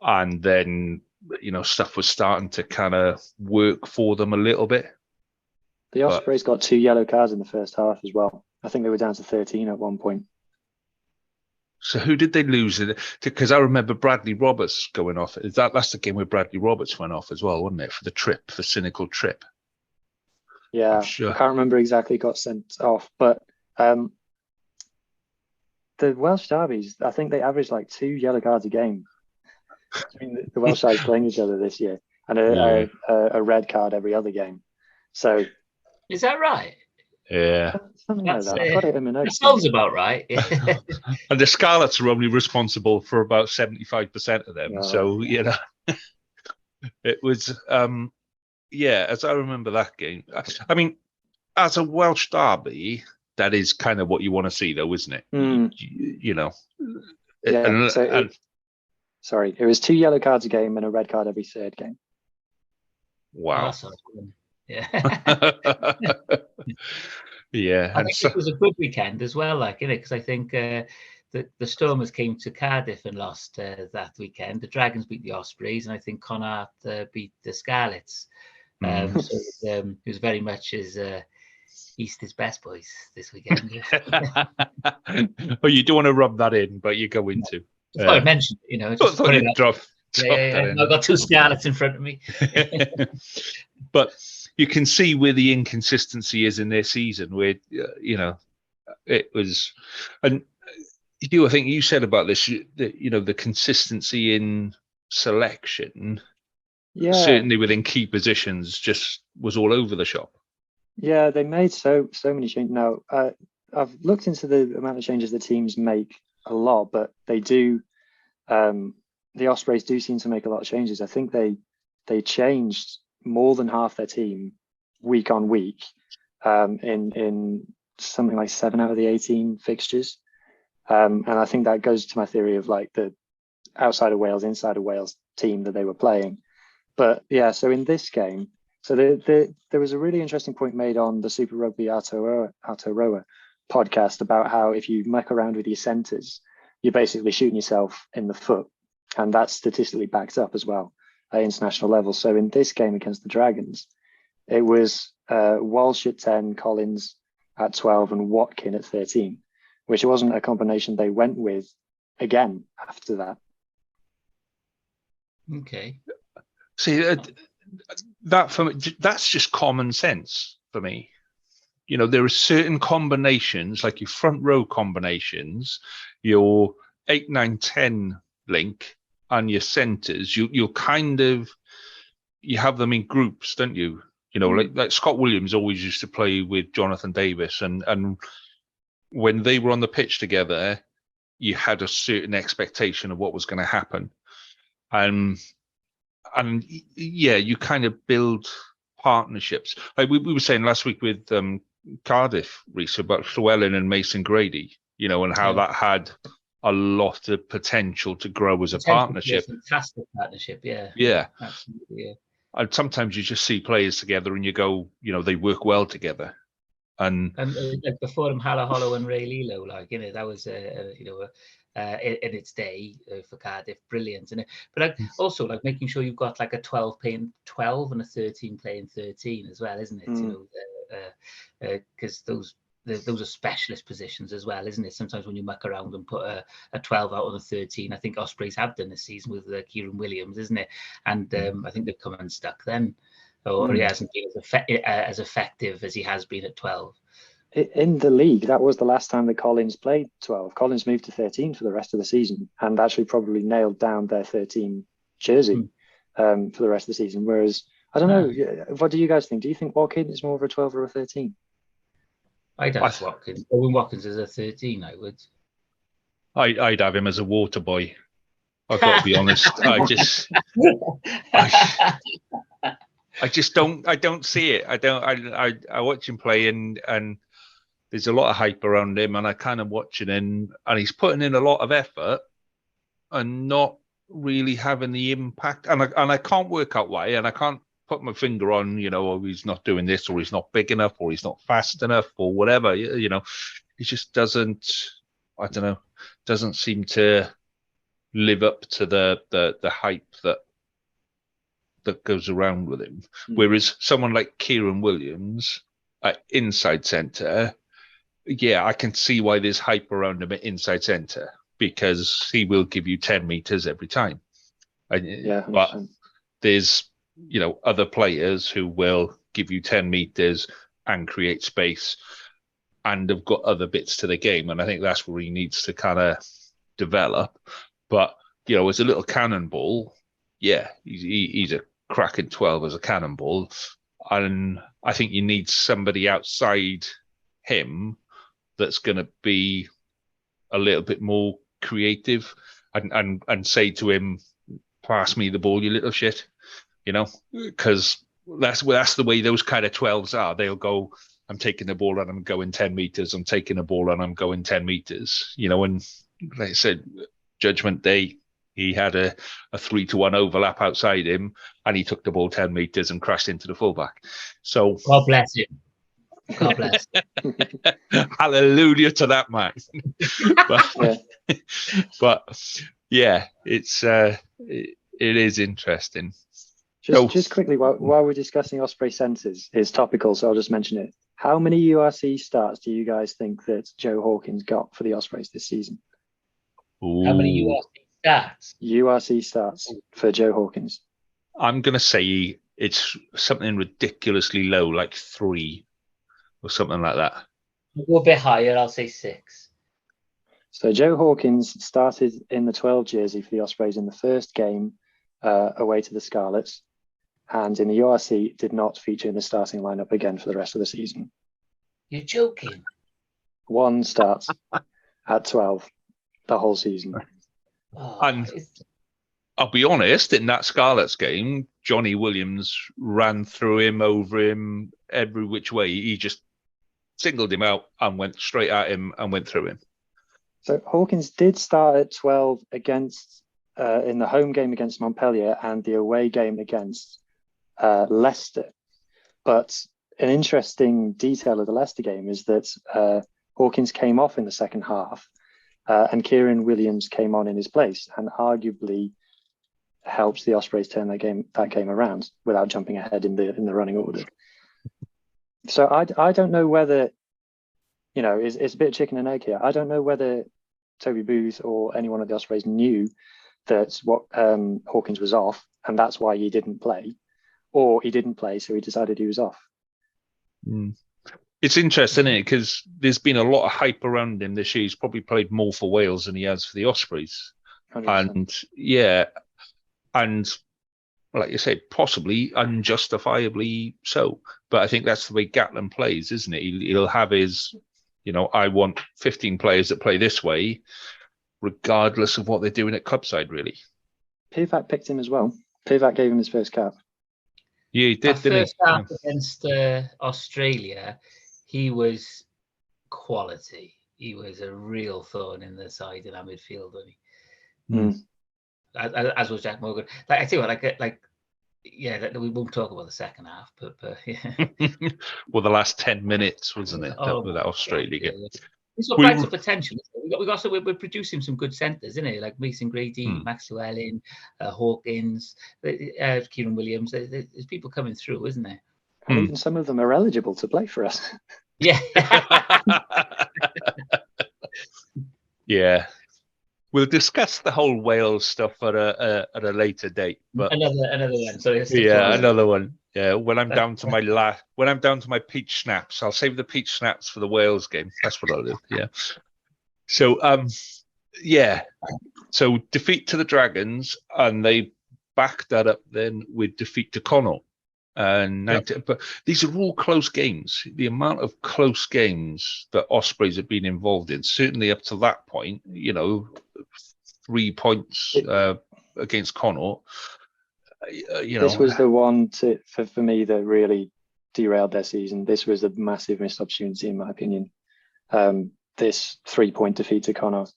and then stuff was starting to kind of work for them a little bit. The Ospreys got 2 yellow cards in the first half as well. I think they were down to 13 at one point. So who did they lose? Because I remember Bradley Roberts going off. That's the game where Bradley Roberts went off as well, wasn't it? For the trip, the cynical trip. Yeah, sure. I can't remember exactly who got sent off, but the Welsh derbies, I think they averaged like 2 yellow cards a game. I mean, the Welsh sides playing each other this year, and a red card every other game. So. Is that right? Yeah. Something like that. I've got it in my notes. That sounds about right. And the Scarlets are only responsible for about 75% of them. Oh, so, it was, as I remember that game. I mean, as a Welsh derby, that is kind of what you want to see, though, isn't it? Yeah. Sorry, it was 2 yellow cards a game and a red card every third game. Wow. Yeah. Yeah. I think it was a good weekend as well, because I think the Stormers came to Cardiff and lost that weekend. The Dragons beat the Ospreys, and I think Connacht beat the Scarlets. So it was very much as East is best, boys, this weekend. Well, you don't want to rub that in, but you go into. I mentioned, just put it up. Yeah. I've got 2 Scarlets in front of me. But you can see where the inconsistency is in their season, where it was, and I think you said about this, the consistency in selection, certainly within key positions, just was all over the shop. Yeah, they made so many changes. Now, I've looked into the amount of changes the teams make a lot, but they do. The Ospreys do seem to make a lot of changes. I think they changed more than half their team week on week in something like 7 out of the 18 fixtures. And I think that goes to my theory of like the outside of Wales, inside of Wales team that they were playing. But yeah, so in this game, so there was a really interesting point made on the Super Rugby Aotearoa podcast about how if you muck around with your centres, you're basically shooting yourself in the foot. And that's statistically backed up as well at international level. So in this game against the Dragons, it was Walsh at 10, Collins at 12, and Watkin at 13, which wasn't a combination they went with again after that. Okay. See, that for me, that's just common sense for me. There are certain combinations, like your front row combinations, your 8, 9, 10 link, and your centres. You kind of have them in groups, don't you? Like Scott Williams always used to play with Jonathan Davis, and when they were on the pitch together, you had a certain expectation of what was going to happen, and you kind of build partnerships. Like we were saying last week with Cardiff, Reece, about Llewellyn and Mason Grady, and how that had a lot of potential to grow as a partnership. Fantastic partnership, yeah. Yeah. Absolutely, yeah. And sometimes you just see players together and you go, they work well together. And like before them, Hala Hollow and Ray Lilo, that was in its day for Cardiff, brilliant. But also making sure you've got like a 12 playing 12 and a 13 playing 13 as well, isn't it? Because those are specialist positions as well, isn't it? Sometimes when you muck around and put a 12 out of the 13, I think Ospreys have done this season with Kieran Williams, isn't it? And I think they've come unstuck then, or he hasn't been as effective as he has been at 12. In the league, that was the last time that Collins played 12. Collins moved to 13 for the rest of the season and actually probably nailed down their 13 jersey for the rest of the season. Whereas, I don't know, what do you guys think? Do you think Watkin is more of a 12 or a 13? I'd have Watkins. Owen Watkins is a 13, I would. I'd have him as a water boy. I've got to be honest. I just don't. I don't see it. I don't. I watch him play, and there's a lot of hype around him, and I kind of watching him, and he's putting in a lot of effort, and not really having the impact. And I can't work out why, and I can't put my finger on, oh, he's not doing this, or he's not big enough, or he's not fast enough, or whatever. He just doesn't. I don't know. Doesn't seem to live up to the hype that goes around with him. Whereas someone like Kieran Williams at inside centre, yeah, I can see why there's hype around him at inside centre, because he will give you 10 metres every time. Yeah, 100%. But there's, other players who will give you 10 metres and create space and have got other bits to the game. And I think that's where he needs to kind of develop. But, as a little cannonball, yeah, he's a cracking 12 as a cannonball. And I think you need somebody outside him that's going to be a little bit more creative and say to him, pass me the ball, you little shit, because that's the way those kind of 12s are. They'll go, I'm taking the ball and I'm going 10 meters. I'm taking the ball and I'm going 10 meters, and like I said, Judgment Day, he had a 3-1 overlap outside him, and he took the ball 10 meters and crashed into the fullback. So God bless him. God bless. Hallelujah to that man. but yeah, it is interesting. Just quickly, while we're discussing Osprey centres, it's topical, so I'll just mention it. How many URC starts do you guys think that Joe Hawkins got for the Ospreys this season? Ooh. How many URC starts? URC starts for Joe Hawkins. I'm going to say it's something ridiculously low, like 3 or something like that. We'll go a bit higher, I'll say 6. So Joe Hawkins started in the 12 jersey for the Ospreys in the first game away to the Scarlets, and in the URC did not feature in the starting lineup again for the rest of the season. You're joking. 1 start at 12 the whole season. And I'll be honest, in that Scarlets game, Johnny Williams ran through him, over him, every which way. He just singled him out and went straight at him and went through him. So Hawkins did start at 12 against in the home game against Montpellier and the away game against Leicester. But an interesting detail of the Leicester game is that Hawkins came off in the second half, and Kieran Williams came on in his place, and arguably helps the Ospreys turn that game around without jumping ahead in the running order. So I don't know whether, it's a bit of chicken and egg here. I don't know whether Toby Booth or anyone at the Ospreys knew that Hawkins was off, and that's why he didn't play, or he didn't play, so he decided he was off. It's interesting, isn't it? Because there's been a lot of hype around him this year. He's probably played more for Wales than he has for the Ospreys. 100%. And yeah, and like you said, possibly unjustifiably so. But I think that's the way Gatland plays, isn't it? He'll have his, I want 15 players that play this way, regardless of what they're doing at clubside, really. Pivac picked him as well. Pivac gave him his first cap. Yeah, he did, didn't he? First half against Australia, he was quality. He was a real thorn in the side in our midfield, wasn't he? As was Jack Morgan. Like, I tell you what, we won't talk about the second half, but yeah. Well, the last 10 minutes, wasn't it? With that Australia game. He's got quite some potential. We're producing some good centres, isn't it? Like Mason Grady, Max Llewellyn, Hawkins, Kieran Williams. There's people coming through, isn't there? And even some of them are eligible to play for us. Yeah. Yeah. We'll discuss the whole Wales stuff at a later date. But another one. Sorry. Another one. Yeah, when I'm down to my peach schnapps, I'll save the peach schnapps for the Wales game. That's what I'll do. Yeah. So So defeat to the Dragons, and they backed that up then with defeat to Connacht. But these are all close games. The amount of close games that Ospreys have been involved in, certainly up to that point, 3 points against Connacht. This was the one for me that really derailed their season. This was a massive missed opportunity, in my opinion. This 3-point defeat to Connacht.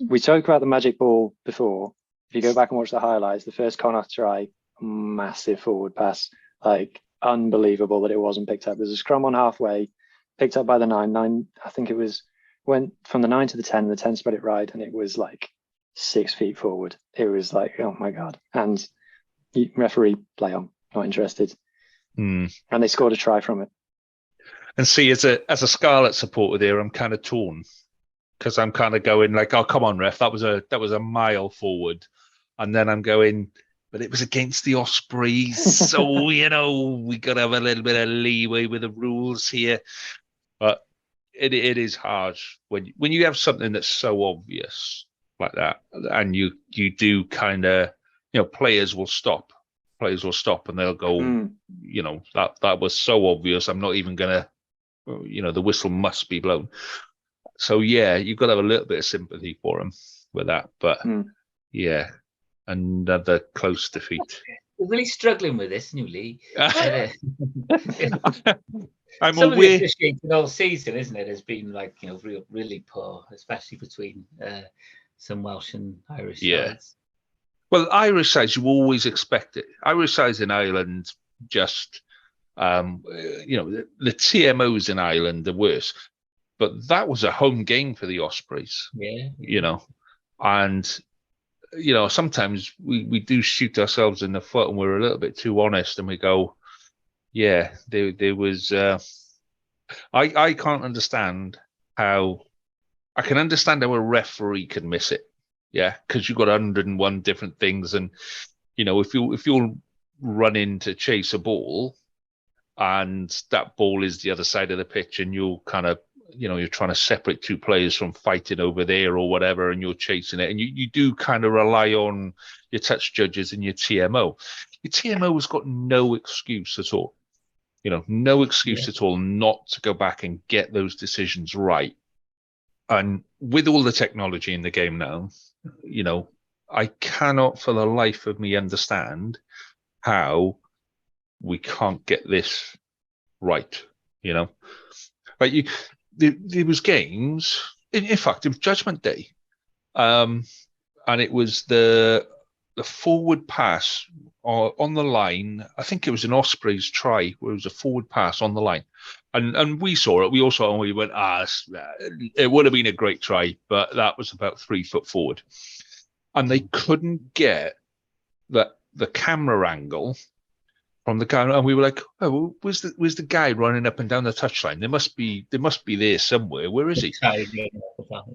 We spoke about the magic ball before. If you go back and watch the highlights, the first Connacht try, massive forward pass, like unbelievable that it wasn't picked up. There's a scrum on halfway, picked up by the 9. I think it went from the 9 to the 10. The 10 spread it right, and it was like 6 feet forward. It was like, oh my god! And referee, play on, not interested. And they scored a try from it. And see, as a Scarlet supporter there, I'm kind of torn, because I'm kind of going like, oh, come on, ref, that was a mile forward. And then I'm going, but it was against the Ospreys. So, we got to have a little bit of leeway with the rules here. But it is hard when you have something that's so obvious like that, and you do kind of, players will stop and they'll go, that was so obvious. I'm not even going to, the whistle must be blown. So, yeah, you've got to have a little bit of sympathy for him with that. But, yeah, another close defeat. We're really struggling with this new league. I'm Some of the aware. officiating all season, isn't it, has been like, really poor, especially between some Welsh and Irish sides. Well, Irish sides, you always expect it. Irish sides in Ireland just, the TMOs in Ireland are worse. But that was a home game for the Ospreys. Yeah. And, sometimes we do shoot ourselves in the foot and we're a little bit too honest and we go, yeah, there was, I can't understand how, I can understand how a referee can miss it. Yeah, because you've got 101 different things. And, if you're running to chase a ball and that ball is the other side of the pitch and you'll kind of, you're trying to separate two players from fighting over there or whatever, and you're chasing it. And you do kind of rely on your touch judges and your TMO. Your TMO has got no excuse at all. No excuse at all not to go back and get those decisions right. And with all the technology in the game now, I cannot for the life of me understand how we can't get this right. Like there was games. In fact, it was Judgment Day, and it was the forward pass on the line. I think it was an Ospreys try where it was a forward pass on the line, and we saw it. We all saw it and we went, it would have been a great try, but that was about 3 foot forward, and they couldn't get the camera angle from the guy, and we were like, oh, well, where's the guy running up and down the touchline? There must be there somewhere. Where is he?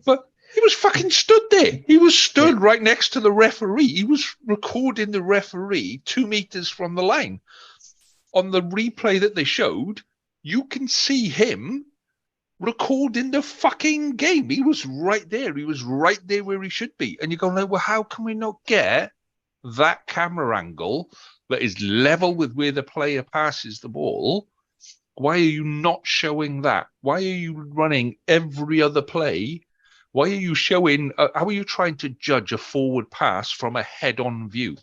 But he was fucking stood there. He was stood right next to the referee. He was recording the referee 2 meters from the line. On the replay that they showed, you can see him recording the fucking game. He was right there. He was right there where he should be. And you go, well, how can we not get that camera angle that is level with where the player passes the ball? Why are you not showing that? Why are you running every other play? Why are you showing, how are you trying to judge a forward pass from a head-on view?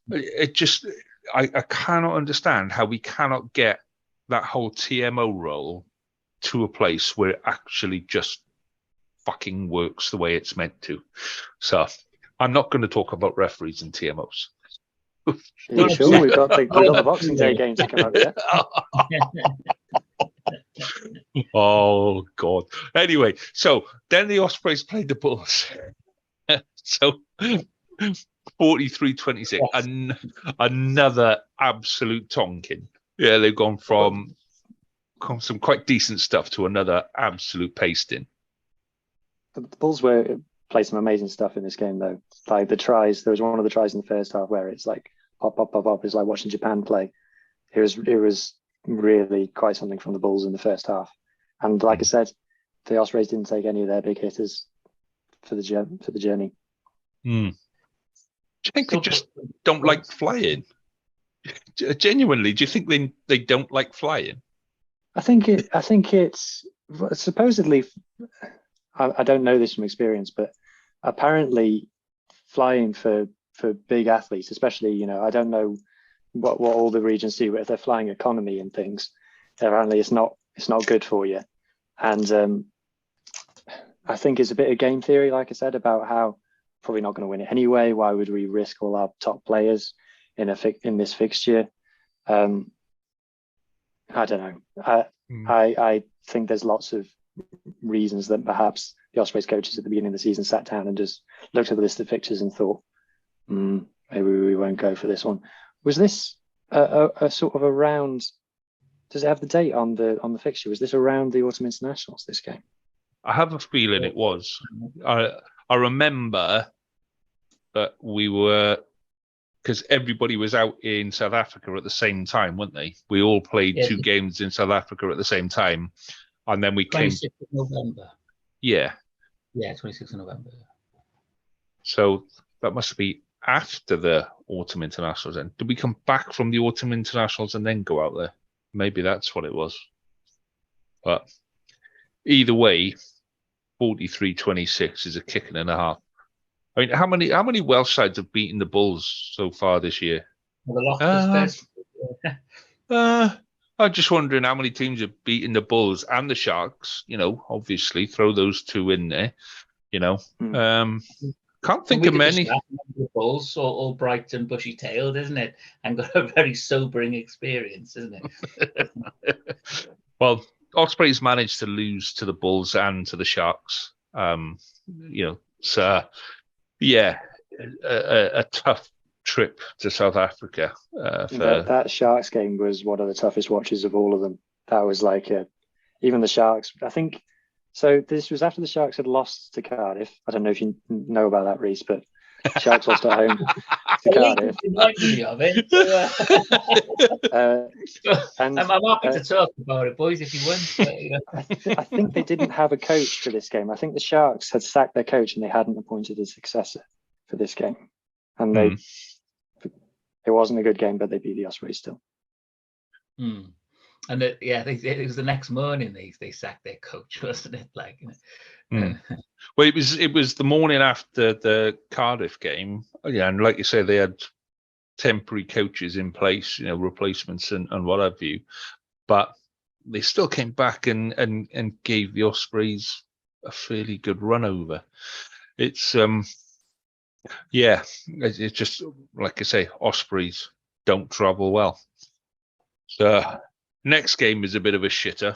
It just, I cannot understand how we cannot get that whole TMO role to a place where it actually just fucking works the way it's meant to. So I'm not going to talk about referees and TMOs. Yeah, sure, we've got the Boxing Day game to come up yet. Oh God. Anyway, so then the Ospreys played the Bulls. So 43-26, and another absolute tonking. Yeah, they've gone from some quite decent stuff to another absolute pasting. The Bulls played some amazing stuff in this game, though. Like the tries, there was one of the tries in the first half where it's like pop, pop, pop, pop. It's like watching Japan play. It was really quite something from the Bulls in the first half. And like I said, the Ospreys didn't take any of their big hitters for the journey. Do you think they just don't like flying? Genuinely, do you think they don't like flying? I think it's supposedly. I don't know this from experience, but apparently flying for for big athletes, especially, I don't know what all the regions do, but if they're flying economy and things, apparently it's not good for you. And I think it's a bit of game theory, like I said, about how probably not going to win it anyway. Why would we risk all our top players in this fixture? I don't know. I think there's lots of reasons that perhaps the Ospreys coaches at the beginning of the season sat down and just looked at the list of fixtures and thought, maybe we won't go for this one. Was this a sort of around? Does it have the date on the fixture? Was this around the autumn internationals, this game? I have a feeling it was. I remember that we were, because everybody was out in South Africa at the same time, weren't they? We all played 2 games in South Africa at the same time, and then we 26th of November. Yeah. Yeah, 26th of November. So that must be after the autumn internationals. Then did we come back from the autumn internationals and then go out there? Maybe that's what it was. But either way, 43-26 is a kick and a half. I mean, how many Welsh sides have beaten the Bulls so far this year? Well, I'm just wondering how many teams have beaten the Bulls and the Sharks. Obviously throw those 2 in there. Can't think of many. The Bulls, all bright and bushy-tailed, isn't it? And got a very sobering experience, isn't it? Well, Ospreys managed to lose to the Bulls and to the Sharks. So yeah, a tough trip to South Africa. That Sharks game was one of the toughest watches of all of them. That was like even the Sharks, I think. So this was after the Sharks had lost to Cardiff. I don't know if you know about that, Reese, but Sharks lost at home to Cardiff. Reminded me of it. I'm happy to talk about it, boys, if you want. I think they didn't have a coach for this game. I think the Sharks had sacked their coach and they hadn't appointed a successor for this game. And it wasn't a good game, but they beat the Ospreys still. And it was the next morning they sacked their coach, wasn't it? Well, it was the morning after the Cardiff game. Yeah, and like you say, they had temporary coaches in place, replacements and what have you. But they still came back and gave the Ospreys a fairly good run over. It's it's just like I say, Ospreys don't travel well. So next game is a bit of a shitter.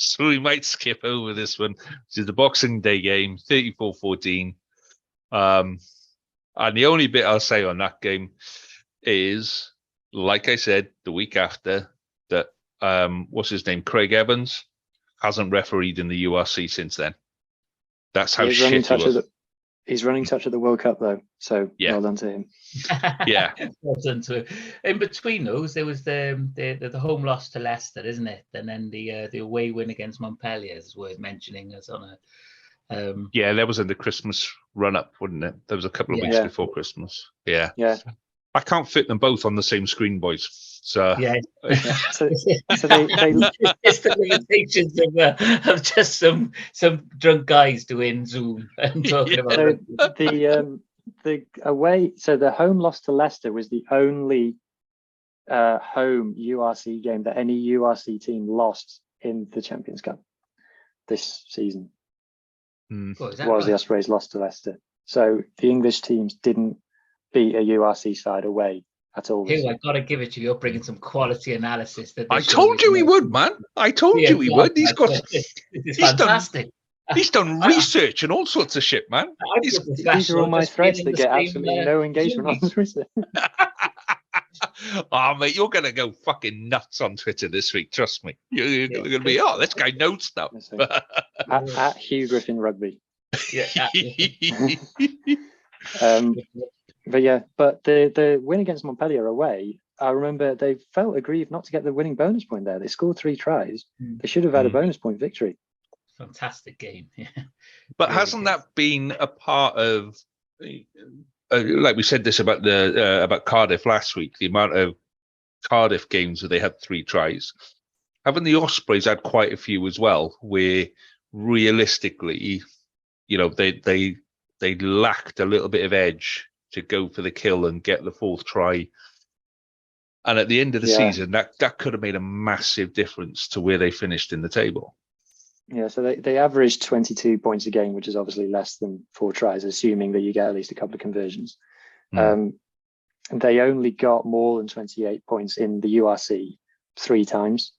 So we might skip over this one. This is the Boxing Day game, 34-14. And the only bit I'll say on that game is, like I said, the week after, that what's his name? Craig Evans hasn't refereed in the URC since then. That's how shit he was. He's running touch at the World Cup, though. So well done to him. Yeah. Well done to him. In between those, there was the home loss to Leicester, isn't it? And then the away win against Montpellier is worth mentioning as on a. Yeah, that was in the Christmas run-up, wasn't it? There was a couple of weeks before Christmas. Yeah. Yeah. I can't fit them both on the same screen, boys. So yeah. So they it's the limitations of just some drunk guys doing Zoom and talking about the away. So the home loss to Leicester was the only home URC game that any URC team lost in the Champions Cup this season. Was the Ospreys lost to Leicester. So the English teams didn't beat a URC side away at all. Hey, I gotta give it to you. You're bringing some quality analysis. I told you he would, man. I told you he would. He's fantastic. He's done research and all sorts of shit, man. These are all my threads that get absolutely no engagement on Twitter. Oh, mate, you're going to go fucking nuts on Twitter this week. Trust me. You're going to be, this guy knows stuff. at Hugh Griffin Rugby. But the win against Montpellier away, I remember they felt aggrieved not to get the winning bonus point there. They scored 3 tries. They should have had a bonus point victory. Fantastic game. But hasn't that been a part of, like we said this about Cardiff last week, the amount of Cardiff games where they had 3 tries? Haven't the Ospreys had quite a few as well, where realistically, they they lacked a little bit of edge to go for the kill and get the fourth try. And at the end of the season, that could have made a massive difference to where they finished in the table. Yeah, so they averaged 22 points a game, which is obviously less than 4 tries, assuming that you get at least a couple of conversions. They only got more than 28 points in the URC 3 times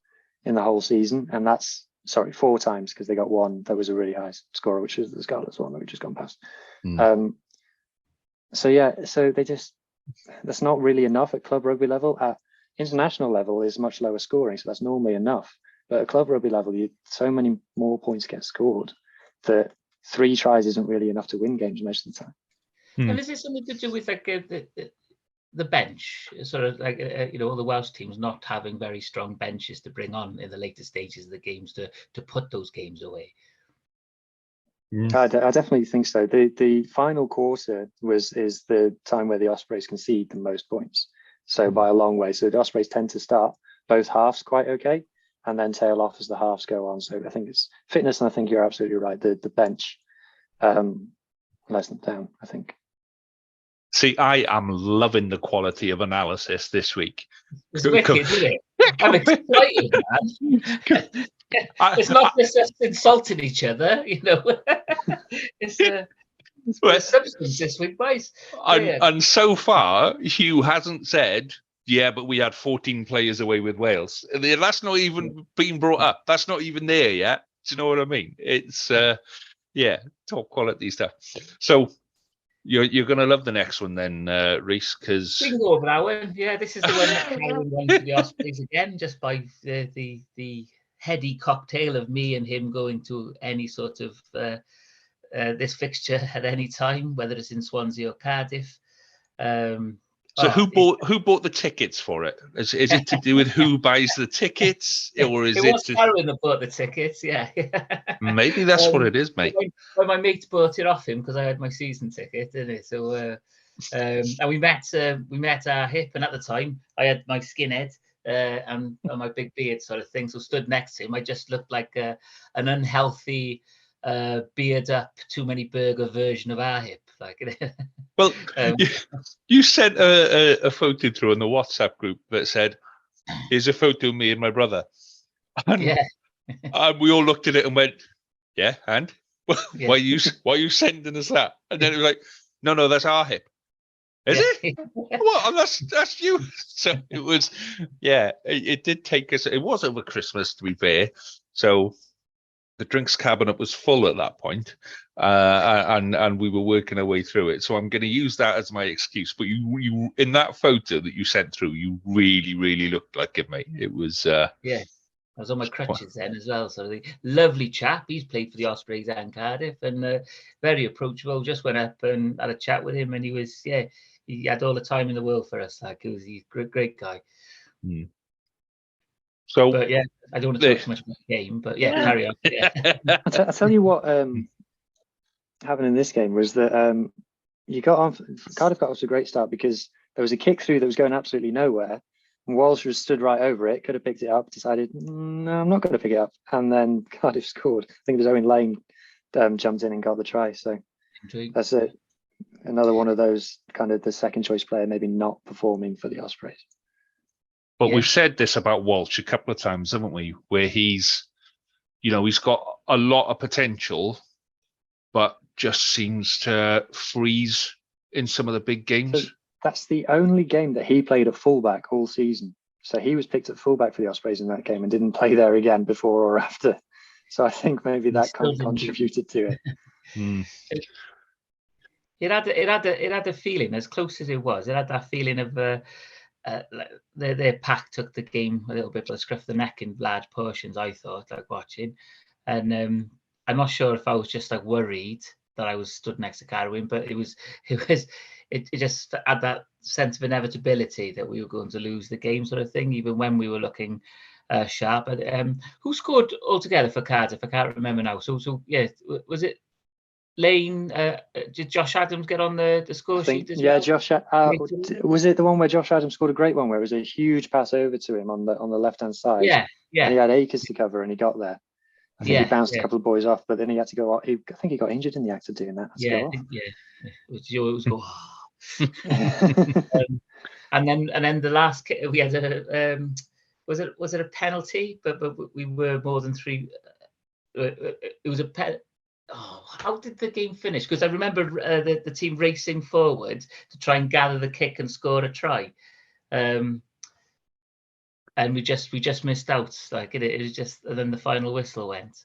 in the whole season. And that's, 4 times, because they got one that was a really high scorer, which is the Scarlets one that we've just gone past. So they just, that's not really enough at club rugby level. At international level is much lower scoring, so that's normally enough. But at club rugby level, so many more points get scored that 3 tries isn't really enough to win games most of the time. And is it something to do with like the bench, sort of like all the Welsh teams not having very strong benches to bring on in the later stages of the games to put those games away? I definitely think so. The final quarter is the time where the Ospreys concede the most points, so by a long way. So the Ospreys tend to start both halves quite okay and then tail off as the halves go on. So I think it's fitness, and I think you're absolutely right. The bench lets them down, I think. See, I am loving the quality of analysis this week. It's wicked, isn't it? I'm excited, man. It's not just us insulting each other, It's substance this week, boys. And so far, Hugh hasn't said, but we had 14 players away with Wales. That's not even being brought up. That's not even there yet. Do you know what I mean? It's, top quality stuff. So, you're going to love the next one then, Reese, because... We can go over that one. Yeah, this is the one that Karen won for the Ospreys again, just by the heady cocktail of me and him going to any sort of this fixture at any time, whether it's in Swansea or Cardiff. Who bought the tickets for it? Is it to do with who buys the tickets, or is it? Was Karen that bought the tickets? Yeah. Maybe that's what it is, mate. When my mate bought it off him because I had my season ticket, didn't it? So, and we met our hip, and at the time I had my skinhead and my big beard sort of thing. So stood next to him, I just looked like an unhealthy, beard up, too many burger version of our hip. Well, you sent a photo through in the WhatsApp group that said, "Here's a photo of me and my brother." And we all looked at it and went, "Yeah, and why are you sending us that?" And then it was like, "No, that's our hip." Is it? Well, that's you. So it was, it did take us. It was over Christmas, to be fair. So the drinks cabinet was full at that point, and we were working our way through it. So I'm going to use that as my excuse. But you in that photo that you sent through, you really, really looked like it, mate. It was. I was on my crutches then as well. So the lovely chap. He's played for the Ospreys and Cardiff, and very approachable. Just went up and had a chat with him, and he was he had all the time in the world for us. Like, he's a great guy. So, but I don't want to talk too much about the game, but carry on. I'll tell you what happened in this game was that Cardiff got off to a great start because there was a kick through that was going absolutely nowhere, and Walsh was stood right over it, could have picked it up, decided, no, I'm not going to pick it up, and then Cardiff scored. I think it was Owen Lane jumped in and got the try. So that's it. Another one of those kind of the second choice player maybe not performing for the Ospreys. But we've said this about Walsh a couple of times, haven't we? Where he's got a lot of potential, but just seems to freeze in some of the big games. So that's the only game that he played at fullback all season. So he was picked at fullback for the Ospreys in that game and didn't play there again before or after. So I think maybe that kind of contributed to it. It had a feeling, as close as it was. It had that feeling of their pack took the game a little bit by the scruff of the neck in large portions. I thought, like watching, and I'm not sure if I was just like worried that I was stood next to Carwyn, but it just had that sense of inevitability that we were going to lose the game, sort of thing, even when we were looking sharp. But who scored altogether for Cardiff? I can't remember now. So was it Lane? Did Josh Adams get on the score sheet as well? Josh. Was it the one where Josh Adams scored a great one, where it was a huge pass over to him on the left hand side? Yeah. And he had acres to cover, and he got there. I think he bounced yeah. a couple of boys off, but then he had to go. I think he got injured in the act of doing that. Yeah. You always go. And then the last kick, we had a was it a penalty? But we were more than three. It was a pen. Oh, how did the game finish? Because I remember the team racing forward to try and gather the kick and score a try, and we just missed out. Like it was just, and then the final whistle went.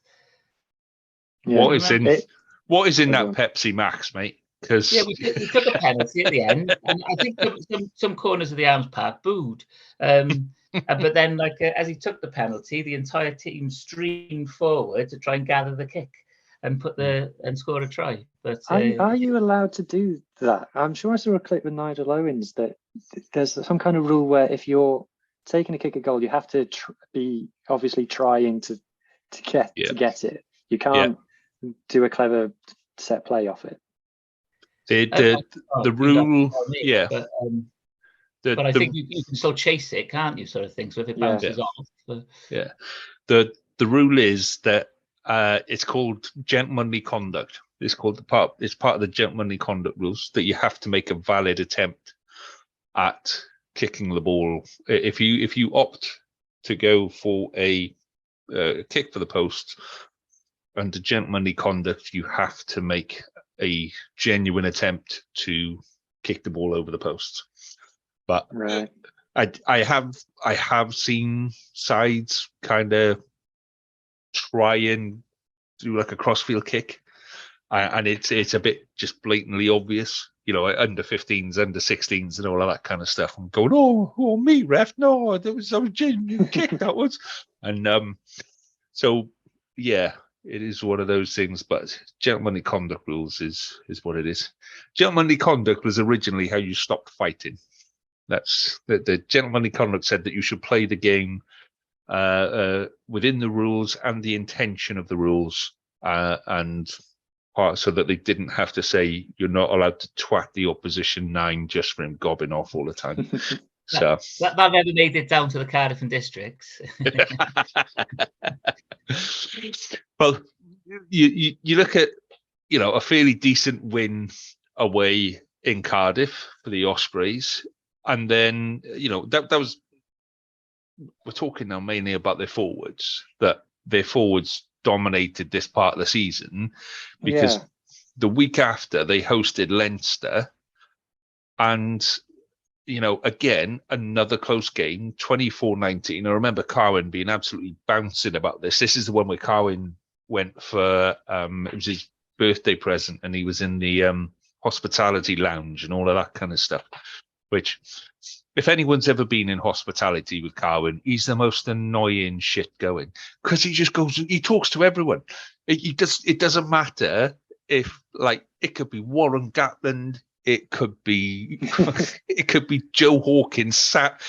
Yeah. What is in that Everyone. Pepsi Max, mate? Because Yeah, we took a penalty at the end, and I think some corners of the Arms Park booed. But then, like as he took the penalty, the entire team streamed forward to try and gather the kick and score a try. But Are you allowed to do that? I'm sure I saw a clip with Nigel Owens that there's some kind of rule where if you're taking a kick at goal, you have to be obviously trying to get it. You can't do a clever set play off it. The rule, but I think you can still chase it, can't you? Sort of thing. So if it bounces off, the rule is that it's called gentlemanly conduct. It's part of the gentlemanly conduct rules that you have to make a valid attempt at kicking the ball. If you opt to go for a kick for the post under gentlemanly conduct, you have to make a genuine attempt to kick the ball over the post. But right. I have seen sides kind of try and do like a crossfield kick, and it's a bit just blatantly obvious, under 15s, under 16s, and all of that kind of stuff. I'm going, oh me ref, no, that was a genuine kick that was, and so yeah. It is one of those things, but gentlemanly conduct rules is what it is. Gentlemanly conduct was originally how you stopped fighting. That's the gentlemanly conduct said that you should play the game within the rules and the intention of the rules, and so that they didn't have to say you're not allowed to twat the opposition 9 just for him gobbing off all the time. So that never made it down to the Cardiff and districts. Well, you look at a fairly decent win away in Cardiff for the Ospreys, and then that was, we're talking now mainly about their forwards, that their forwards dominated this part of the season, because the week after they hosted Leinster, and again, another close game, 24-19. I remember Carwyn being absolutely bouncing about this. This is the one where Carwyn went for, it was his birthday present, and he was in the hospitality lounge and all of that kind of stuff, which, if anyone's ever been in hospitality with Carwyn, he's the most annoying shit going, because he just goes, he talks to everyone. It doesn't matter if, like, it could be Warren Gatland, it could be Joe Hawkins sat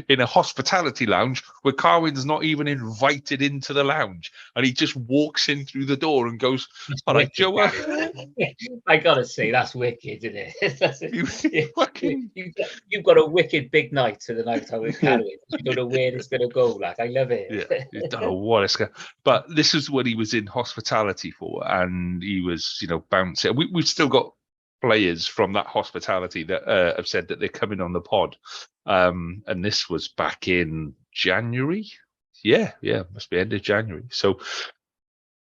in a hospitality lounge where Carwyn's not even invited into the lounge, and he just walks in through the door and goes, "All right, Joe." I gotta say, that's wicked, isn't it? You've got a wicked big night to the night out with Carwyn. You don't know where it's gonna go. Like, I love it. Yeah, you don't know what it's going. But this is what he was in hospitality for, and he was, bouncing. We've still got players from that hospitality that have said that they're coming on the pod, and this was back in January. Yeah, must be end of January. So,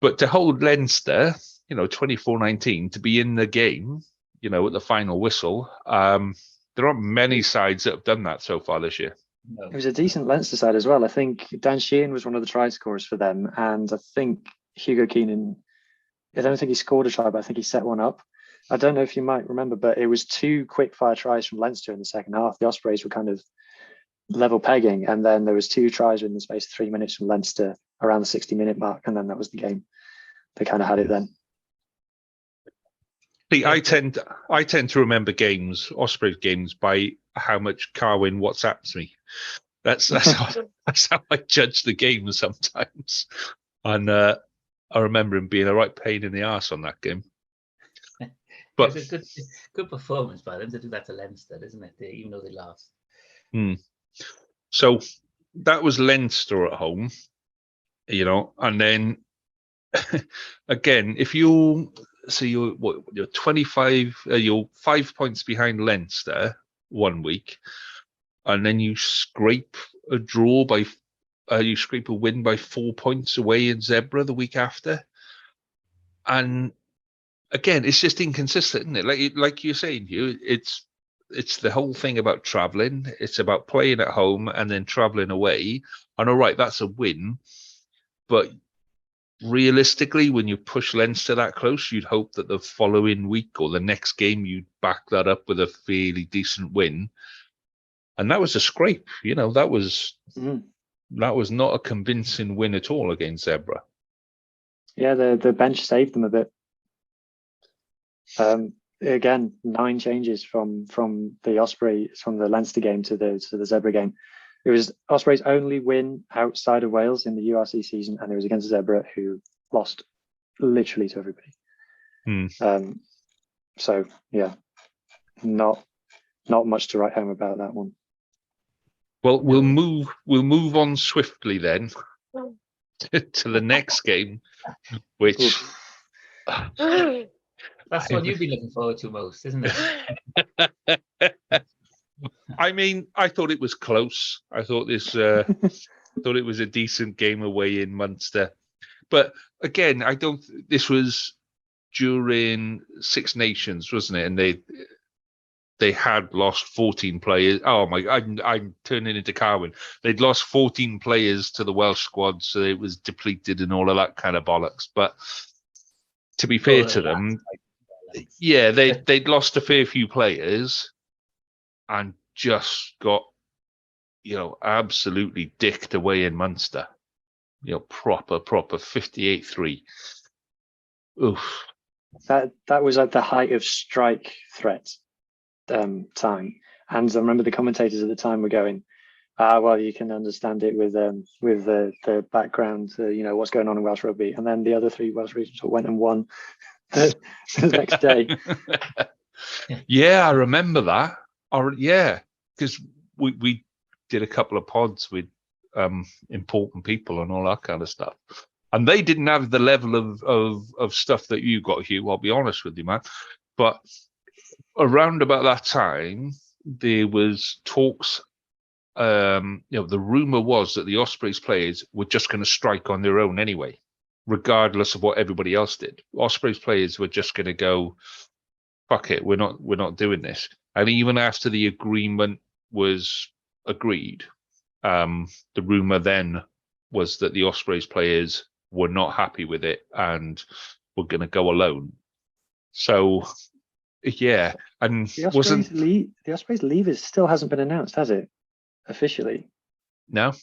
but to hold Leinster, 24-19, to be in the game, at the final whistle, there aren't many sides that have done that so far this year. No. It was a decent Leinster side as well. I think Dan Sheehan was one of the try scorers for them, and I think Hugo Keenan, I don't think he scored a try, but I think he set one up. I don't know if you might remember, but it was 2 quick-fire tries from Leinster in the second half. The Ospreys were kind of level pegging, and then there was 2 tries in the space of 3 minutes from Leinster around the 60-minute mark, and then that was the game. They kind of had it then. See, I tend to remember Ospreys games, by how much Carwyn WhatsApps me. That's how I judge the game sometimes. And I remember him being a right pain in the arse on that game. But it's a good performance by them to do that to Leinster, isn't it? Even though they lost. So that was Leinster at home, and then again, if you're 25, you're 5 points behind Leinster 1 week, and then you scrape a draw by, you scrape a win by 4 points away in Zebra the week after, and again, it's just inconsistent, isn't it? Like you're saying, it's the whole thing about traveling. It's about playing at home and then traveling away. And all right, that's a win, but realistically, when you push Leinster that close, you'd hope that the following week or the next game you'd back that up with a fairly decent win. And that was a scrape. That was not a convincing win at all against Zebra. Yeah, the bench saved them a bit. Again, 9 changes from the Ospreys, from the Leinster game to the Zebra game. It was Ospreys' only win outside of Wales in the URC season, and it was against Zebra, who lost literally to everybody. So yeah, not much to write home about that one. Well, we'll move on swiftly then to the next game, which that's what you've been looking forward to most, isn't it? I mean, I thought it was close. I thought thought it was a decent game away in Munster, but again, this was during Six Nations, wasn't it? And they had lost 14 players. Oh my! I'm turning into Carwin. They'd lost 14 players to the Welsh squad, so it was depleted and all of that kind of bollocks. But to be fair to them, yeah, they'd lost a fair few players and just got, absolutely dicked away in Munster. Proper 58-3. Oof. That was at the height of strike threat time, and I remember the commentators at the time were going, well, you can understand it with the background, what's going on in Welsh rugby, and then the other 3 Welsh regions went and won the next day. Yeah, I remember that. Yeah, because we did a couple of pods with important people and all that kind of stuff, and they didn't have the level of stuff that you got, Hugh. I'll be honest with you, man. But around about that time, there was talks. The rumor was that the Ospreys players were just going to strike on their own anyway, regardless of what everybody else did. Ospreys players were just going to go, fuck it, we're not doing this. And even after the agreement was agreed, the rumor then was that the Ospreys players were not happy with it and were going to go alone. So, yeah, and the Ospreys leave still hasn't been announced, has it? Officially? No,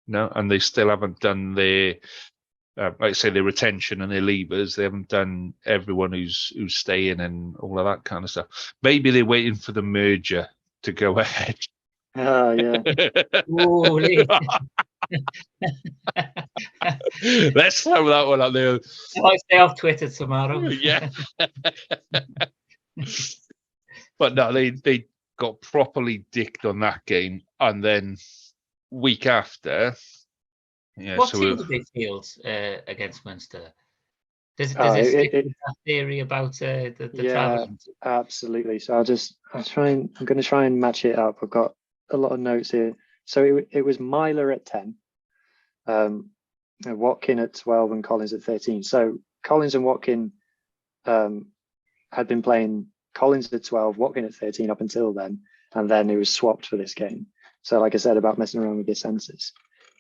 and they still haven't done their, like I say, their retention and their leavers. They haven't done everyone who's staying and all of that kind of stuff. Maybe they're waiting for the merger to go ahead. Oh yeah. Let's throw that one out there. I might stay off Twitter tomorrow. Yeah. But no, they got properly dicked on that game, and then week after. Yeah. What team did they field against Munster? Does it stick with that theory about the travelling? Absolutely. So I'm going to try and match it up. I've got a lot of notes here. So it was Myler at 10, Watkin at 12, and Collins at 13. So Collins and Watkin had been playing Collins at 12, Watkin at 13 up until then, and then it was swapped for this game. So like I said about messing around with your senses.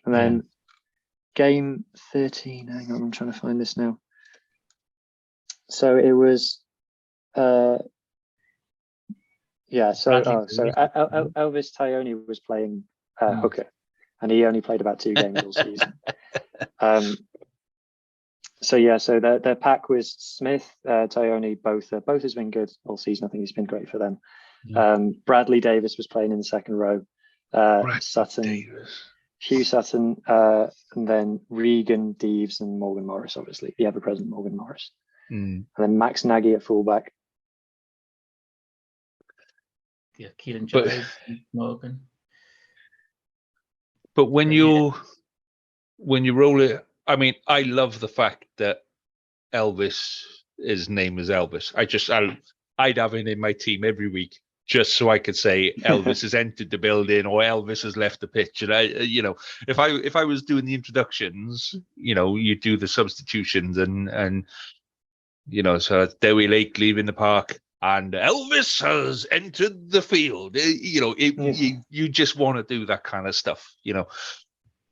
And then game 13, hang on, I'm trying to find this now. So it was Elvis Tyone was playing hooker, and he only played about 2 games all season. So their pack was Smith, Tyone, both has been good all season. I think he's been great for them. Bradley Davis was playing in the second row. Hugh Sutton, and then Regan, Deves, and Morgan Morris, obviously the ever-present Morgan Morris. And then Max Nagy at fullback. Yeah, Keelan Giles, Morgan. But when you roll it I mean, I love the fact that his name is Elvis. I'd have him in my team every week just so I could say Elvis has entered the building or Elvis has left the pitch. And if I was doing the introductions, you do the substitutions and so Dewi Lake leaving the park and Elvis has entered the field. You just want to do that kind of stuff,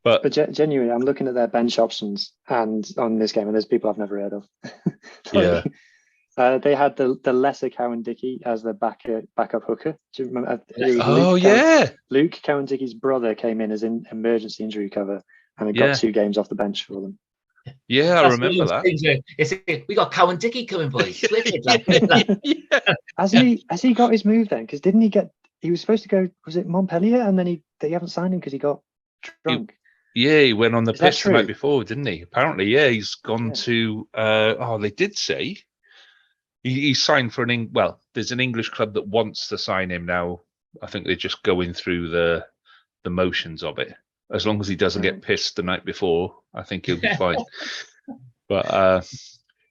But genuinely, I'm looking at their bench options and on this game, and there's people I've never heard of. Yeah. They had the lesser Cowan-Dickey as the backup hooker. Do you remember? Luke Cowan-Dickey's brother came in as an emergency injury cover and it got 2 games off the bench for them. Yeah, I remember that. We got Cowan-Dickey coming, boys. Has he got his move then? Because didn't he was supposed to go, was it Montpellier? And then they haven't signed him because he got drunk. He went on the piss the night before, didn't he? Apparently, he's gone to. They did say he signed for there's an English club that wants to sign him now. I think they're just going through the motions of it. As long as he doesn't get pissed the night before, I think he'll be fine. But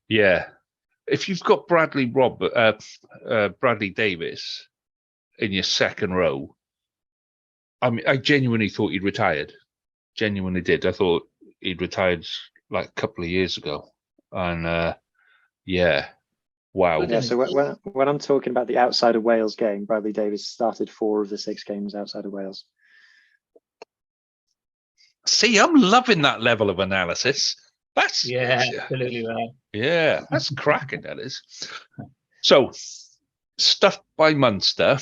if you've got Bradley Davis in your second row, I mean, I genuinely thought he'd retired. Genuinely did. I thought he'd retired like a couple of years ago. And wow. Yeah, so when I'm talking about the outside of Wales game, Bradley Davis started 4 of the 6 games outside of Wales. See, I'm loving that level of analysis. That's absolutely right. Yeah, that's cracking, that is. So, stuffed by Munster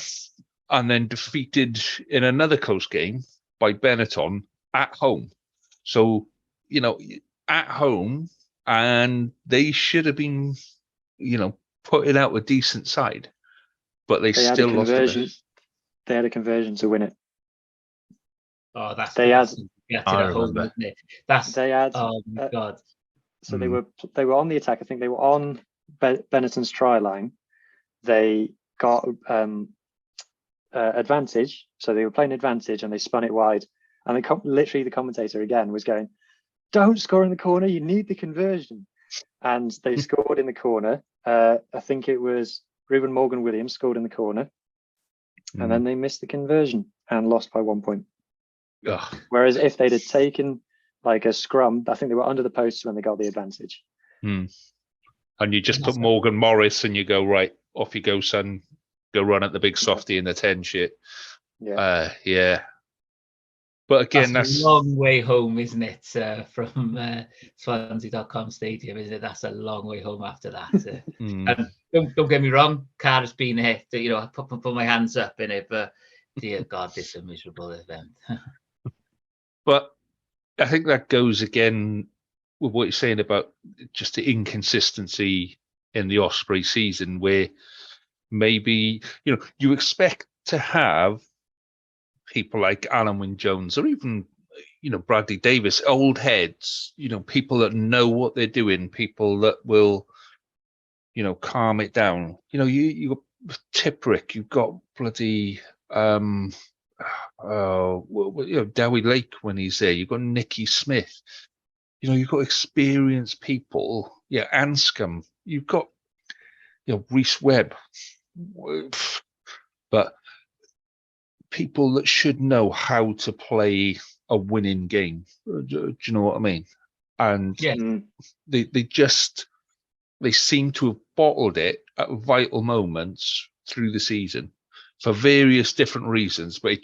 and then defeated in another close game by Benetton at home. So, at home, and they should have been, putting out a decent side, but they still lost it. They had a conversion to win it. Oh, that's I remember. Oh my God. So they were on the attack. I think they were on Benetton's try line. They got advantage. So they were playing advantage and they spun it wide. And literally the commentator again was going, "Don't score in the corner. You need the conversion." And they scored in the corner. I think it was Reuben Morgan-Williams scored in the corner. And then they missed the conversion and lost by 1 point. Ugh. Whereas if they'd have taken like a scrum, I think they were under the posts when they got the advantage. And you just put Morgan Morris and you go, right, off you go, son. Go run at the big softy in the 10 shit. Yeah. But again, that's a long way home, isn't it? From Swansea.com stadium, isn't it? That's a long way home after that. And don't get me wrong, car has been hit. I put my hands up in it, but dear God, this is a miserable event. But I think that goes again with what you're saying about just the inconsistency in the Osprey season, where maybe you expect to have people like Alan Wynne-Jones or even Bradley Davis, old heads, people that know what they're doing, people that will calm it down. You got Tipperick, you've got bloody Dewi Lake when he's there. You've got Nicky Smith. You've got experienced people. Yeah, Anscombe. You've got Reece Webb. But people that should know how to play a winning game. Do you know what I mean? And they seem to have bottled it at vital moments through the season for various different reasons. But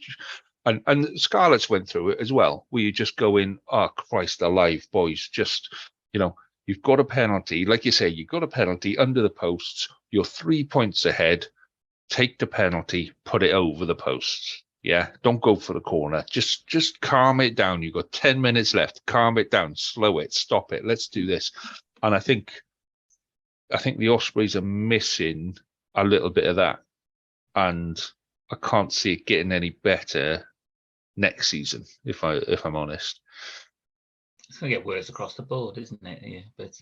and Scarlets went through it as well, where you just go in, oh Christ alive, boys, just you've got a penalty, like you say, you've got a penalty under the posts, you're 3 points ahead, take the penalty, put it over the posts. Yeah, don't go for the corner. Just calm it down. You've got 10 minutes left. Calm it down, slow it, stop it. Let's do this. And I think the Ospreys are missing a little bit of that. And I can't see it getting any better next season, if I'm honest. It's going to get worse across the board, isn't it? Yeah, but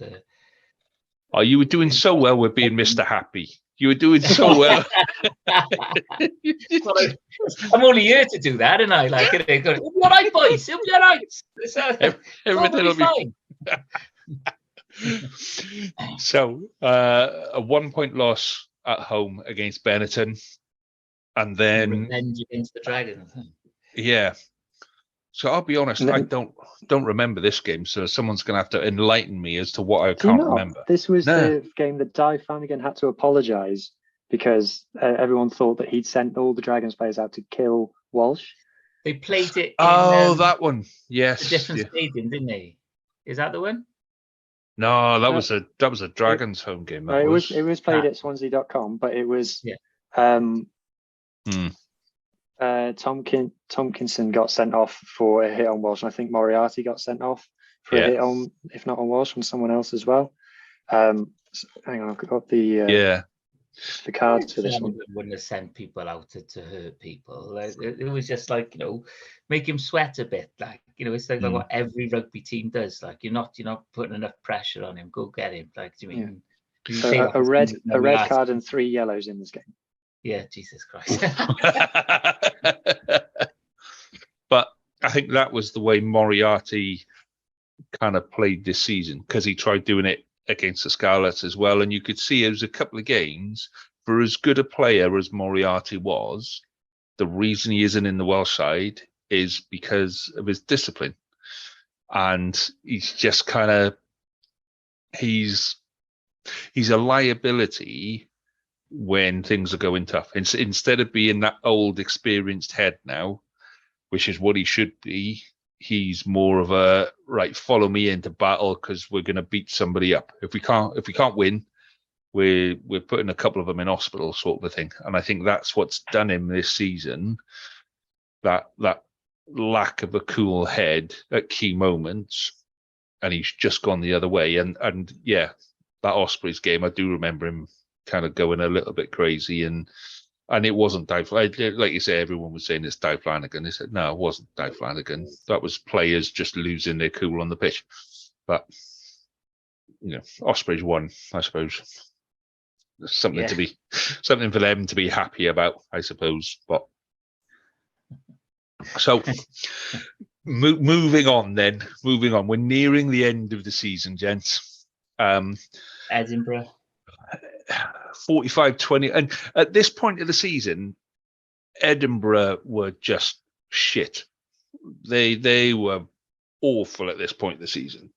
you were doing so well with being Mr. Happy. You were doing so well. Well, I'm only here to do that, and I like it. It'll be all right, boys. It'll be all right. Everything will be fine. So a 1-point loss at home against Benetton, and then Revenge against the Dragons. yeah. So I'll be honest, I don't remember this game. So someone's going to have to enlighten me as to what I Do you can't not? remember. This was No. the game that Di Flanagan had to apologise because everyone thought that he'd sent all the Dragons players out to kill Walsh. They played it in that one. a Yes. different Yeah. stadium, didn't they? Is that the one? No, that was a Dragons home game. It was played at Swansea.com, but it was Tompkinson got sent off for a hit on Walsh, and I think Moriarty got sent off for a hit on, if not on Walsh, on someone else as well. So, hang on, I've got the cards for this one. Wouldn't have sent people out to hurt people. It was just like, make him sweat a bit. Like, it's like what every rugby team does. Like, you're not putting enough pressure on him. Go get him. Like, do you mean? Yeah. So a red card and 3 yellows in this game. Yeah, Jesus Christ. But I think that was the way Moriarty kind of played this season, because he tried doing it against the Scarlets as well. And you could see it was a couple of games, for as good a player as Moriarty was, the reason he isn't in the Welsh side is because of his discipline. And he's just kind of, he's a liability when things are going tough. Instead of being that old experienced head now, which is what he should be, he's more of a, right, follow me into battle because we're going to beat somebody up. If we can't win, we're putting a couple of them in hospital, sort of a thing. And I think that's what's done him this season. That lack of a cool head at key moments, and he's just gone the other way. And yeah, that Ospreys game, I do remember him kind of going a little bit crazy, and it wasn't Di Flanagan. Like you say, everyone was saying it's Di Flanagan. They said, no, it wasn't Di Flanagan. That was players just losing their cool on the pitch. But, Ospreys won, I suppose. Something for them to be happy about, I suppose. But so moving on. We're nearing the end of the season, gents. Edinburgh. 45-20, and at this point of the season, Edinburgh were just shit. They were awful at this point of the season.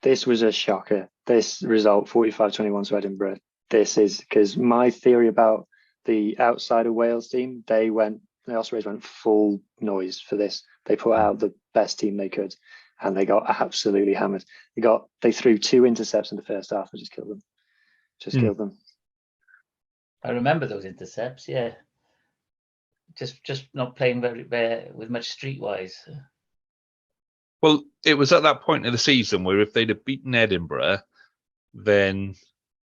This was a shocker. This result, 45-21 to Edinburgh. This is because my theory about the outside of Wales team, the Ospreys went full noise for this. They put out the best team they could, and they got absolutely hammered. They threw 2 intercepts in the first half and just killed them. Killed them. I remember those intercepts. Yeah, just not playing very with much streetwise. Well, it was at that point of the season where if they'd have beaten Edinburgh, then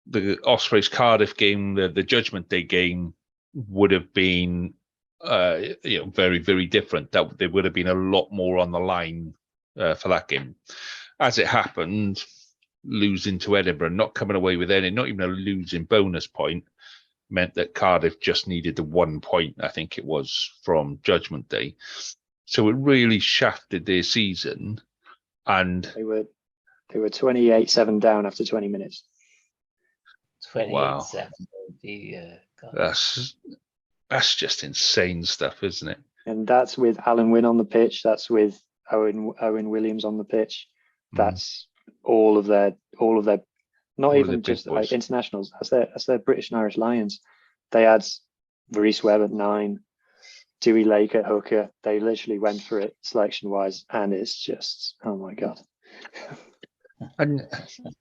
the Ospreys Cardiff game, the Judgment Day game, would have been very, very different. That there would have been a lot more on the line for that game. As it happened, losing to Edinburgh, not coming away with any, not even a losing bonus point, meant that Cardiff just needed the 1 point, I think it was, from Judgment Day. So it really shafted their season, and they were 28-7 down after 20 minutes. 28-7. Wow. God. That's just insane stuff, isn't it? And that's with Alan Wynne on the pitch. That's with Owen Williams on the pitch. That's all of their not even just like internationals. That's their British and Irish Lions. They had Reece Webb at 9, Dewey Lake at hooker. They literally went for it selection wise, and it's just, oh my God. And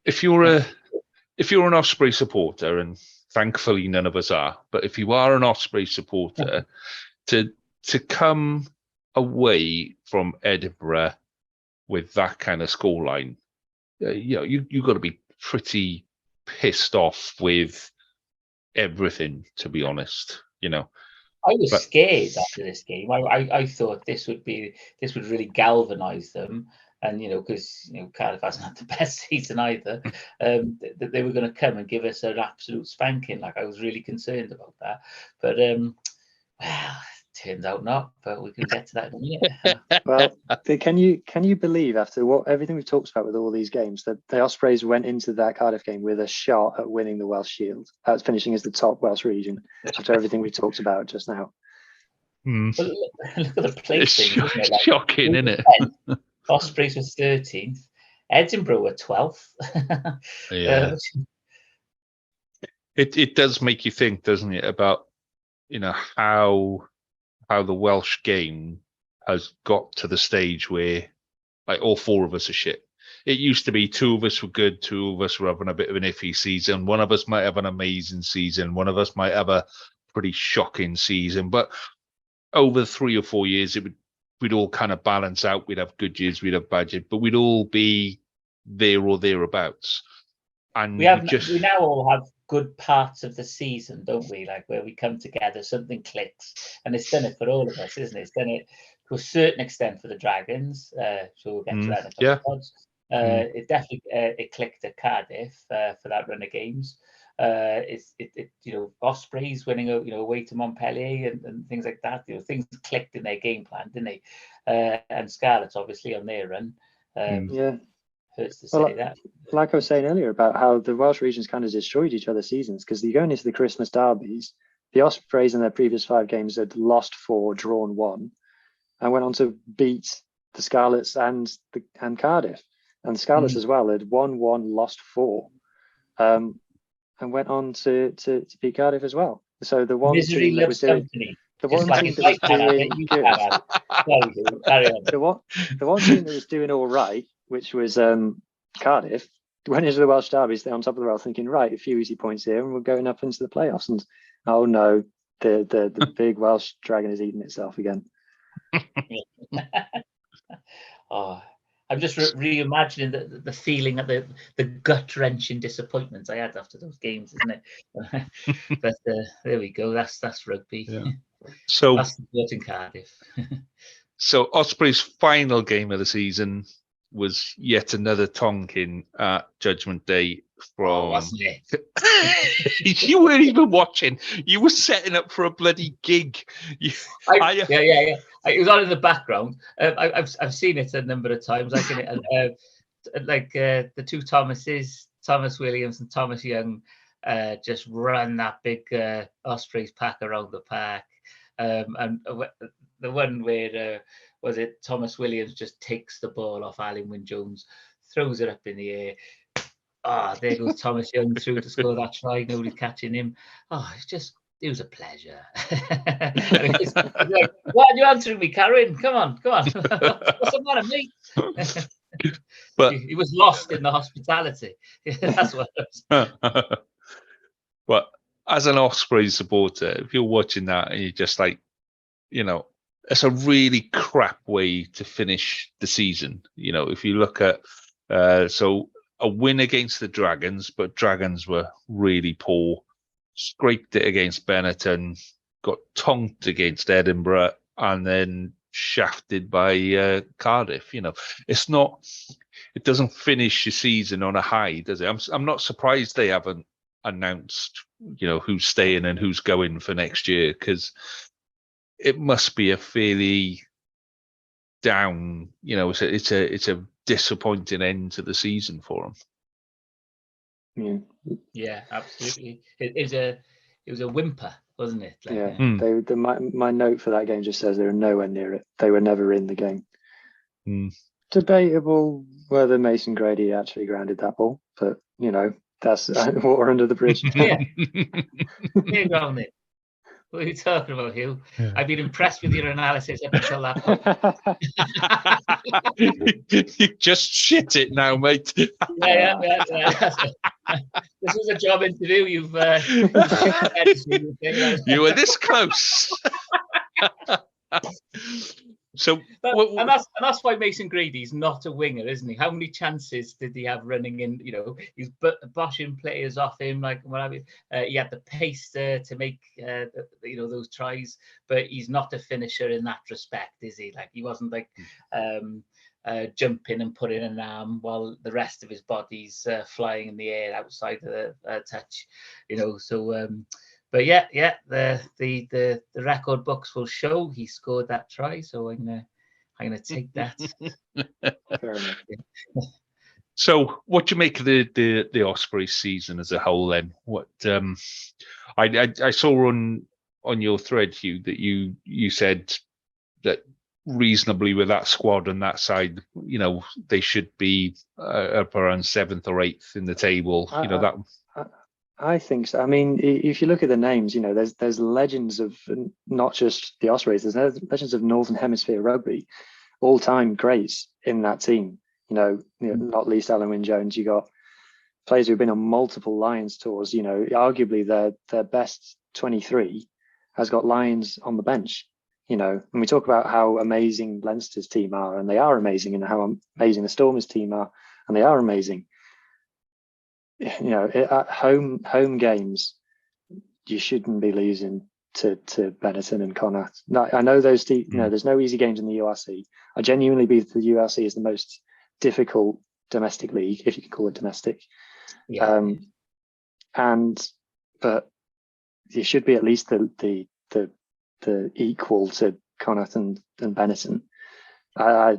if you're an Osprey supporter, and thankfully none of us are, but if you are an Osprey supporter, to come away from Edinburgh with that kind of scoreline, you've got to be pretty pissed off with everything, to be honest. I was scared after this game. I thought this would really galvanise them, and because Cardiff hasn't had the best season either, that they were going to come and give us an absolute spanking. Like, I was really concerned about that, but Turns out not, but we can get to that in a minute. Well, can you believe after everything we've talked about with all these games that the Ospreys went into that Cardiff game with a shot at winning the Welsh Shield, finishing as the top Welsh region after everything we talked about just now? But look at the placing. It's isn't it? Like, shocking, isn't it? Ospreys was 13th. Edinburgh were 12th. Yeah. It does make you think, doesn't it, about how the Welsh game has got to the stage where like all four of us are shit. It used to be two of us were good, two of us were having a bit of an iffy season, one of us might have an amazing season, one of us might have a pretty shocking season, but over 3 or 4 years we'd all kind of balance out. We'd have good years, we'd have bad years, but we'd all be there or thereabouts. And we now all have good parts of the season, don't we? Like where we come together, something clicks, and it's done it for all of us, isn't it? It's done it to a certain extent for the Dragons. So we'll get to that in a couple of pods. It definitely it clicked at Cardiff for that run of games. Ospreys winning away to Montpellier and things like that. Things clicked in their game plan, didn't they? And Scarlets obviously on their run. Hurts to say that. Like I was saying earlier about how the Welsh regions kind of destroyed each other's seasons, because you're going into the Christmas derbies, the Ospreys in their previous 5 games had lost 4, drawn 1, and went on to beat the Scarlets and Cardiff. And the Scarlets as well had won 1, lost 4, and went on to beat Cardiff as well. So the one Misery team that was doing company. the one team that was doing good, the one team that was doing all right, which was Cardiff, went into the Welsh derbies. They're on top of the world, thinking, right, a few easy points here, and we're going up into the playoffs. And oh no, the big Welsh dragon is eating itself again. I'm just reimagining the feeling of the gut wrenching disappointments I had after those games, isn't it? But there we go. That's rugby. Yeah. So that's in Cardiff. So Osprey's final game of the season was yet another Tonkin at Judgment Day from... wasn't it? You weren't even watching. You were setting up for a bloody gig. Yeah. It was on in the background. I've seen it a number of times. The two Thomases, Thomas Williams and Thomas Young, just run that big Ospreys pack around the park. And the one where was it Thomas Williams just takes the ball off Alan Wynne-Jones, throws it up in the air. There goes Thomas Young through to score that try. Nobody's catching him. It was a pleasure. It's like, why are you answering me, Karen? Come on. What's the matter, mate? But he was lost in the hospitality. That's what it was. But as an Ospreys supporter, if you're watching that and you're just like, it's a really crap way to finish the season. If you look at so a win against the Dragons, but Dragons were really poor. Scraped it against Benetton, got tonked against Edinburgh, and then shafted by Cardiff. It doesn't finish your season on a high, does it? I'm not surprised they haven't announced, who's staying and who's going for next year, because it must be a fairly down. It's a disappointing end to the season for them. Yeah, absolutely. It was a whimper, wasn't it? My note for that game just says they were nowhere near it. They were never in the game. Debatable whether Mason Grady actually grounded that ball, but that's water under the bridge. Yeah. What are you talking about, Hugh? Yeah. I've been impressed with your analysis up until that point. You just shit it now, mate. Yeah. This was a job interview. You were this close. And that's why Mason Grady's not a winger, isn't he? How many chances did he have running in? He's boshing players off him, like whatever. He had the pace to make those tries, but he's not a finisher in that respect, is he? Like he wasn't like jumping and putting an arm while the rest of his body's flying in the air outside of the touch, So, But yeah, the record books will show he scored that try. So I'm gonna take that. Fair enough. So, what do you make of the Ospreys season as a whole? Then, what I saw on your thread, Hugh, that you said that reasonably with that squad and that side, they should be up around 7th or 8th in the table. I think so. I mean, if you look at the names, there's legends of not just the Ospreys. There's legends of Northern Hemisphere rugby, all-time greats in that team. Not least Alan Wynne-Jones. You got players who've been on multiple Lions tours. Arguably their best 23 has got Lions on the bench. And we talk about how amazing Leinster's team are, and they are amazing, and how amazing the Stormers team are, and they are amazing. At home games, you shouldn't be losing to Benetton and Connacht. No, I know those there's no easy games in the URC. I genuinely believe the URC is the most difficult domestic league, if you can call it domestic. Yeah. But you should be at least the equal to Connacht and Benetton. I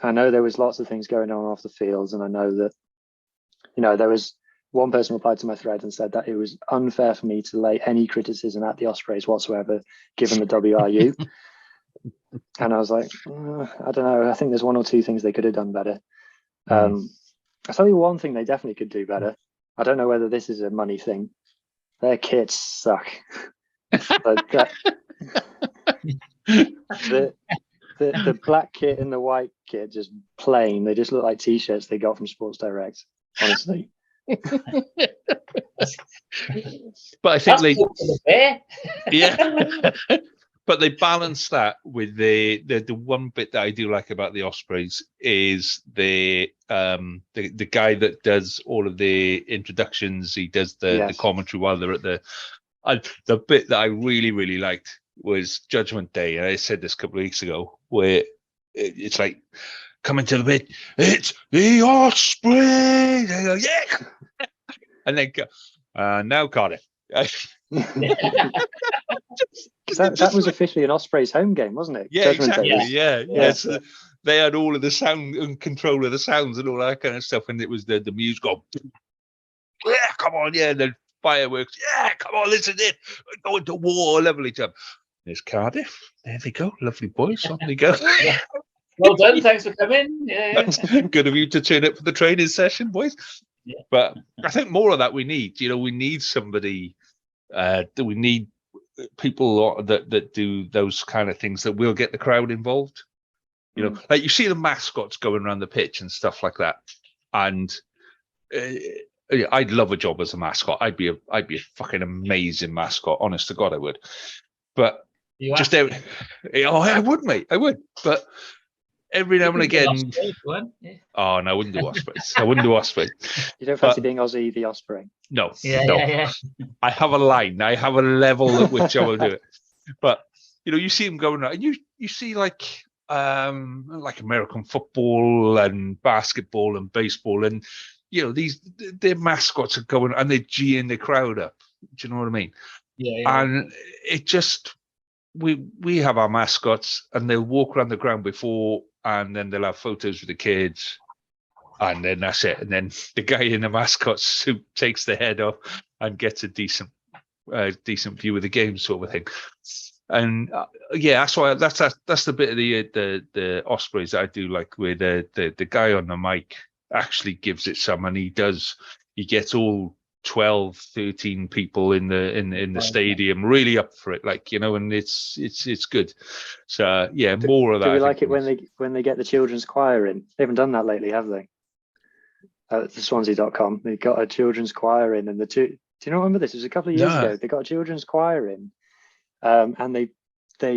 know there was lots of things going on off the fields, and I know that there was one person replied to my thread and said that it was unfair for me to lay any criticism at the Ospreys whatsoever, given the WRU. And I was like, I don't know. I think there's one or two things they could have done better. I'll tell you one thing they definitely could do better. I don't know whether this is a money thing. Their kits suck. But the black kit and the white kit, just plain. They just look like T-shirts they got from Sports Direct, honestly. But I think but they balance that with the one bit that I do like about the Ospreys is the guy that does all of the introductions. He does the commentary while they're at the bit that I really, really liked was Judgment Day. And I said this a couple of weeks ago, where it's like, coming to the bit, it's the Ospreys. They go, yeah. And then go, now Cardiff. That was officially an Ospreys home game, wasn't it? Yeah, Judgment exactly. Day. Yeah. So they had all of the sound and control of the sounds and all that kind of stuff. And it was the music go, yeah, come on, yeah. And then fireworks, yeah, come on, listen in. Going to war, level each other. There's Cardiff. There they go. Lovely boys. On they go. Yeah. Well done. Thanks for coming. Yeah. Good of you to turn up for the training session, boys. Yeah. But I think more of that we need. We need somebody. We need people that do those kind of things that will get the crowd involved. Like you see the mascots going around the pitch and stuff like that. And I'd love a job as a mascot. I'd be a fucking amazing mascot. Honest to God, I would. But just there, I would, mate. I would. But every now and again, oh no, I wouldn't do Ospreys. I wouldn't do Ospreys. You don't fancy being Aussie the Osprey? No. Yeah. I have a line. I have a level at which I will do it. But you see them going around, and you see like American football and basketball and baseball, and their mascots are going and they're geeing the crowd up. Do you know what I mean? Yeah. And it just we have our mascots, and they'll walk around the ground before, and then they'll have photos with the kids, and then that's it. And then the guy in the mascot suit takes the head off and gets a decent view of the game, sort of thing. And that's why that's the bit of the Ospreys that I do like, where the guy on the mic actually gives it some, and he gets all 12, 13 people in the stadium really up for it, and it's good. So more of that. Do we like it when they get the children's choir in? They haven't done that lately, have they? At the Swansea.com, they got a children's choir in, and do you not remember this? It was a couple of years ago. They got a children's choir in, and they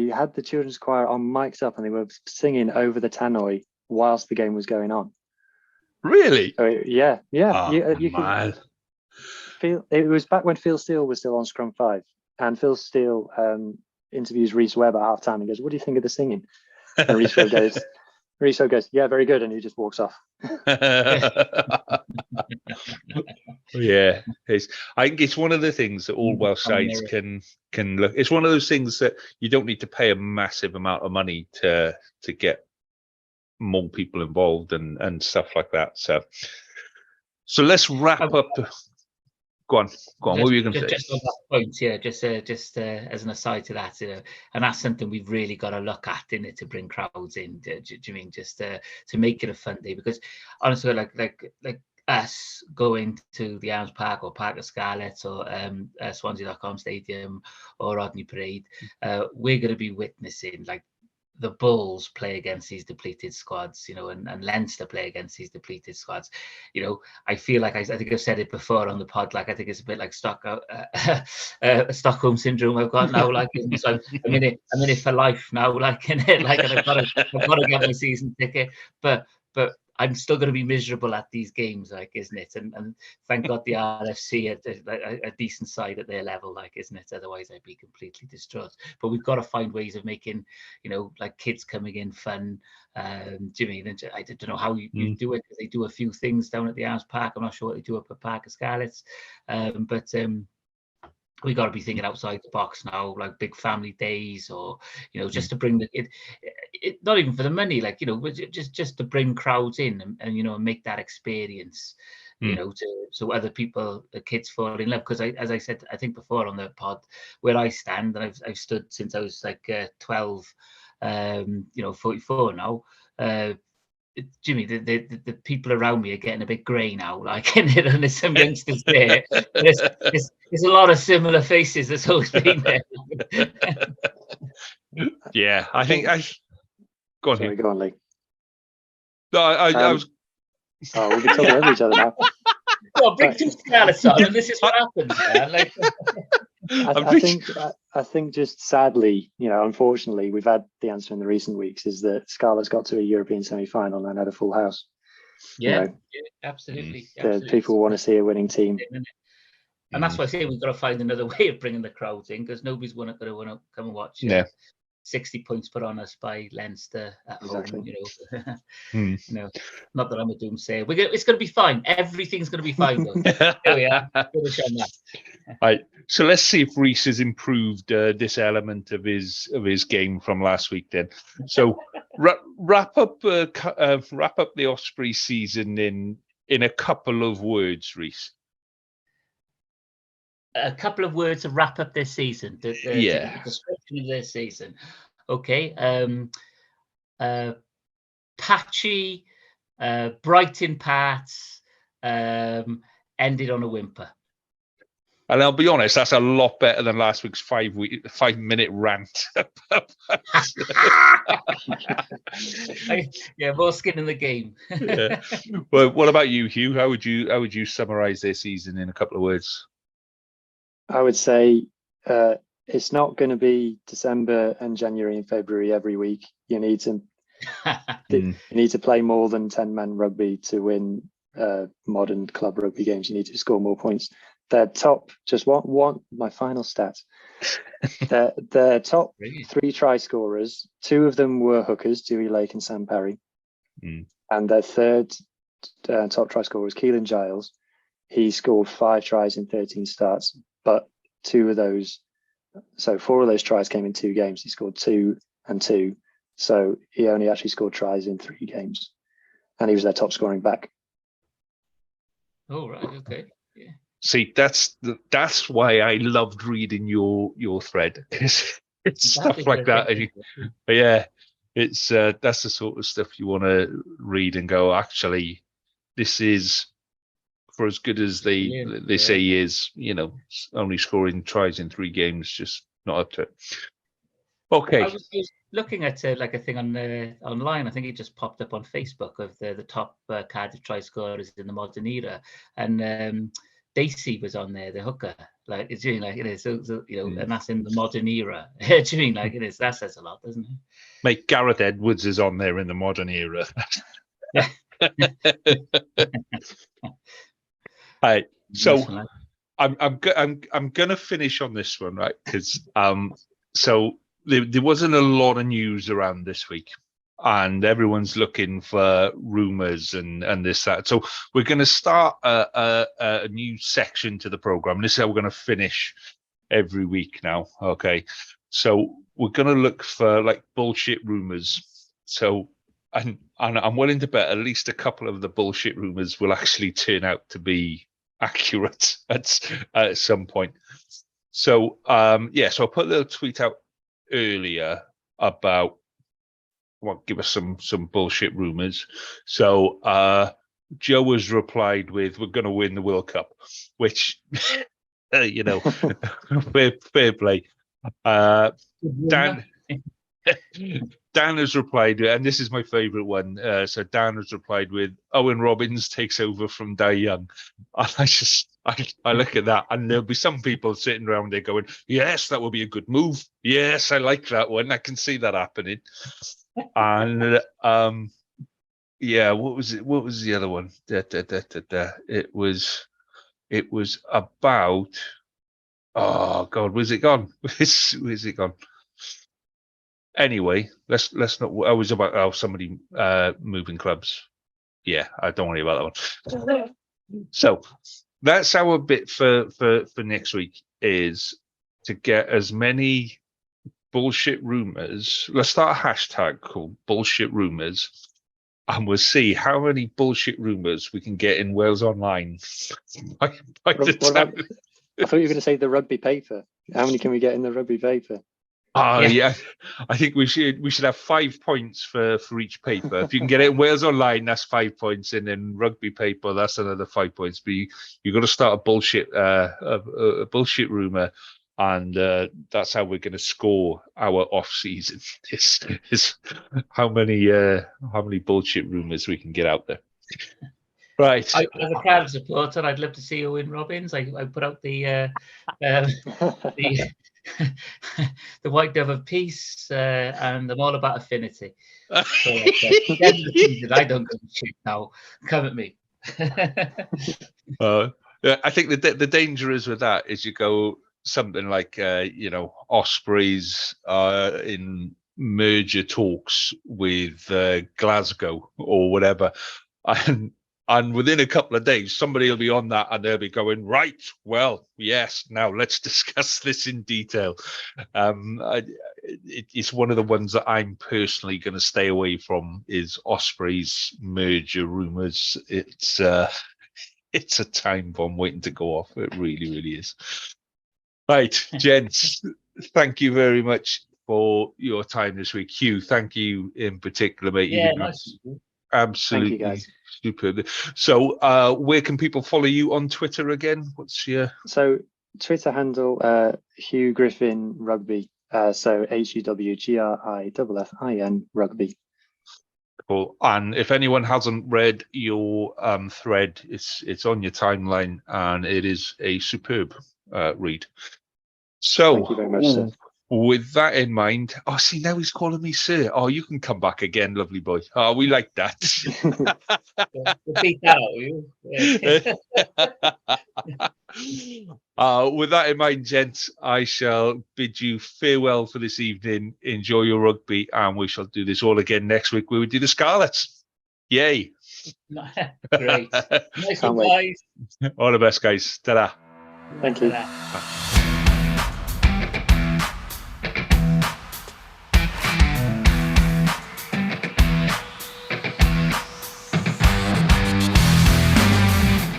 had the children's choir on mic'd up, and they were singing Over the Tannoy whilst the game was going on. Really? Yeah. Oh, you man. It was back when Phil Steele was still on Scrum 5, and Phil Steele interviews Rhys Webb at halftime and goes, "What do you think of the singing?" And Rhys Webb goes, "Yeah, very good," and he just walks off. Yeah, I think it's one of the things that all Welsh sides can look. It's one of those things that you don't need to pay a massive amount of money to get more people involved and stuff like that. So let's wrap up. Go on. What were you going to say? Just on that point, yeah. Just as an aside to that, and that's something we've really got to look at in it to bring crowds in. Do you mean just to make it a fun day? Because honestly, like us going to the Arms Park or Park of Scarlets or Swansea.com Stadium or Rodney Parade, we're going to be witnessing like the Bulls play against these depleted squads, and Leinster play against these depleted squads. I feel like I think I've said it before on the pod. Like I think it's a bit like Stockholm syndrome I've got now. Like so I'm in it for life now. Like in it, like and I've got to get my season ticket. But I'm still going to be miserable at these games, like, isn't it? And thank God the RFC are a decent side at their level, like, isn't it? Otherwise, I'd be completely distraught. But we've got to find ways of making, like kids coming in fun. Jimmy, I don't know how you do it, because they do a few things down at the Arms Park. I'm not sure what they do up at Park of Scarlets, but we got to be thinking outside the box now, like big family days, or just to bring it not even for the money, like just to bring crowds in and make that experience, so other people, the kids, fall in love. Because as I said, I think before on the pod, where I stand, and I've stood since I was like 12, 44 now. Jimmy, the people around me are getting a bit grey now, like, and there's some youngsters there. There's a lot of similar faces that's always been there. Yeah, I think go on here. Go on, Lee. No, I was. Oh, we can talk over each other now. Well, bring two Scarlets on, and this is what happens. Man. Like, I think just sadly, unfortunately, we've had the answer in the recent weeks is that Scarlets got to a European semi-final and had a full house. Yeah, absolutely. People want to see a winning team. And that's why I say we've got to find another way of bringing the crowds in, because nobody's going to want to come and watch 60 points put on us by Leinster at home. Not that I'm a doomsayer. It's going to be fine. Everything's going to be fine, though. There we are. Right. So let's see if Reece has improved this element of his game from last week. Then, so wrap up the Ospreys season in a couple of words, Reece. A couple of words to wrap up this season. The description of this season. Okay. Patchy, bright in parts, ended on a whimper. And I'll be honest, that's a lot better than last week's 5-minute rant. More skin in the game. Yeah. Well, what about you, Hugh? How would you summarize their season in a couple of words? I would say it's not going to be December and January and February every week. You need to play more than 10-man rugby to win modern club rugby games. You need to score more points. Their top, just one my final stat. Their top 3 try scorers, 2 of them were hookers, Dewey Lake and Sam Parry. And their third top try scorer was Keelan Giles. He scored 5 tries in 13 starts, but 2 of those, so 4 of those tries came in 2 games. He scored 2 and 2. So he only actually scored tries in 3 games. And he was their top scoring back. Oh, right. Okay. Yeah. See, that's why I loved reading your thread, because it's stuff like that. But yeah, it's that's the sort of stuff you want to read and go, actually, this is, for as good as they say he is, only scoring tries in 3 games, just not up to it. Okay. I was looking at like a thing on online. I think it just popped up on Facebook of the top Cardiff try scorers in the modern era, and Dacey was on there, the hooker. Like, it's doing like it is, so and that's in the modern era. It's doing like it is. That says a lot, doesn't it? Mate, Gareth Edwards is on there in the modern era. Right. So I'm gonna finish on this one, right? Because so there wasn't a lot of news around this week. and everyone's looking for rumours and this, that. So we're going to start a new section to the program. This is how we're going to finish every week now. Okay. So we're going to look for like bullshit rumours. So, and I'm willing to bet at least a couple of the bullshit rumours will actually turn out to be accurate at some point. So, so I put a little tweet out earlier about, give us some bullshit rumours. So Joe has replied with, "We're going to win the World Cup," which, fair play. Dan has replied, and this is my favourite one. So Dan has replied with, "Owen Robbins takes over from Dai Young." And I look at that, and there'll be some people sitting around there going, "Yes, that would be a good move. Yes, I like that one. I can see that happening." And what was it? What was the other one? It was about. Oh God, where's it gone? Where's it gone? Anyway, let's not. I was about somebody moving clubs. Yeah, I don't worry about that one. So that's our bit for next week, is to get as many bullshit rumors. Let's start a hashtag called bullshit rumors, and we'll see how many bullshit rumors we can get in Wales Online. I thought you were going to say the rugby paper. How many can we get in the rugby paper? Yeah. I think we should have 5 points for each paper. If you can get it in Wales Online, that's 5 points, and then rugby paper, that's another 5 points. But you've got to start a bullshit rumor, and that's how we're going to score our off season. Is how many bullshit rumors we can get out there. Right. As a Cardiff supporter, I'd love to see Owen Robbins. I put out the the White Dove of Peace, and I'm all about affinity. So, I don't give a shit now. Come at me. I think the danger is with that is you go something like Ospreys in merger talks with Glasgow or whatever, and within a couple of days, somebody will be on that and they'll be going, right, well, yes, now let's discuss this in detail. It's one of the ones that I'm personally going to stay away from, is Ospreys merger rumours. It's a time bomb waiting to go off. It really, really is. Right, gents, thank you very much for your time this week. Hugh, thank you in particular, mate. Yeah, nice. Absolutely. Thank you, guys. Superb. So where can people follow you on Twitter again? What's your... So Twitter handle, Hugh Griffin Rugby. So HUWGRIFFIN Rugby. Cool. And if anyone hasn't read your thread, it's on your timeline, and it is a superb read. So thank you very much, sir. With that in mind, see, now he's calling me sir. Oh, you can come back again, lovely boy. Oh, we like that. Beat that out, you. With that in mind, gents, I shall bid you farewell for this evening. Enjoy your rugby, and we shall do this all again next week. We will do the Scarlets. Yay. Great. Nice one, guys. All the best, guys. Ta-da. Thank you. Ta-da.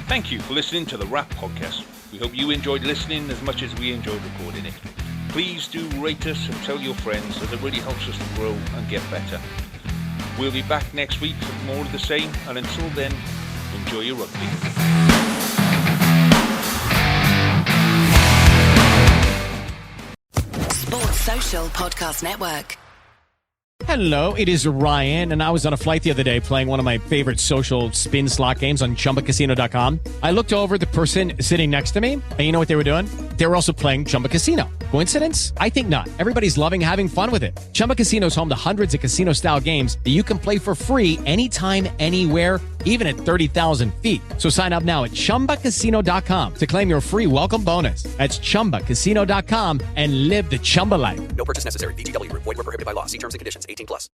Thank you for listening to the Wrap Podcast. We hope you enjoyed listening as much as we enjoyed recording it. Please do rate us and tell your friends, as it really helps us to grow and get better. We'll be back next week with more of the same, and until then, enjoy your rugby. Sports Social Podcast Network. Hello, it is Ryan, and I was on a flight the other day playing one of my favorite social spin slot games on ChumbaCasino.com. I looked over at the person sitting next to me, and you know what they were doing? They were also playing Chumba Casino. Coincidence? I think not. Everybody's loving having fun with it. Chumba Casino is home to hundreds of casino-style games that you can play for free anytime, anywhere, even at 30,000 feet. So sign up now at ChumbaCasino.com to claim your free welcome bonus. That's ChumbaCasino.com and live the Chumba life. No purchase necessary. VGW. Void where prohibited by law. See terms and conditions. 18+.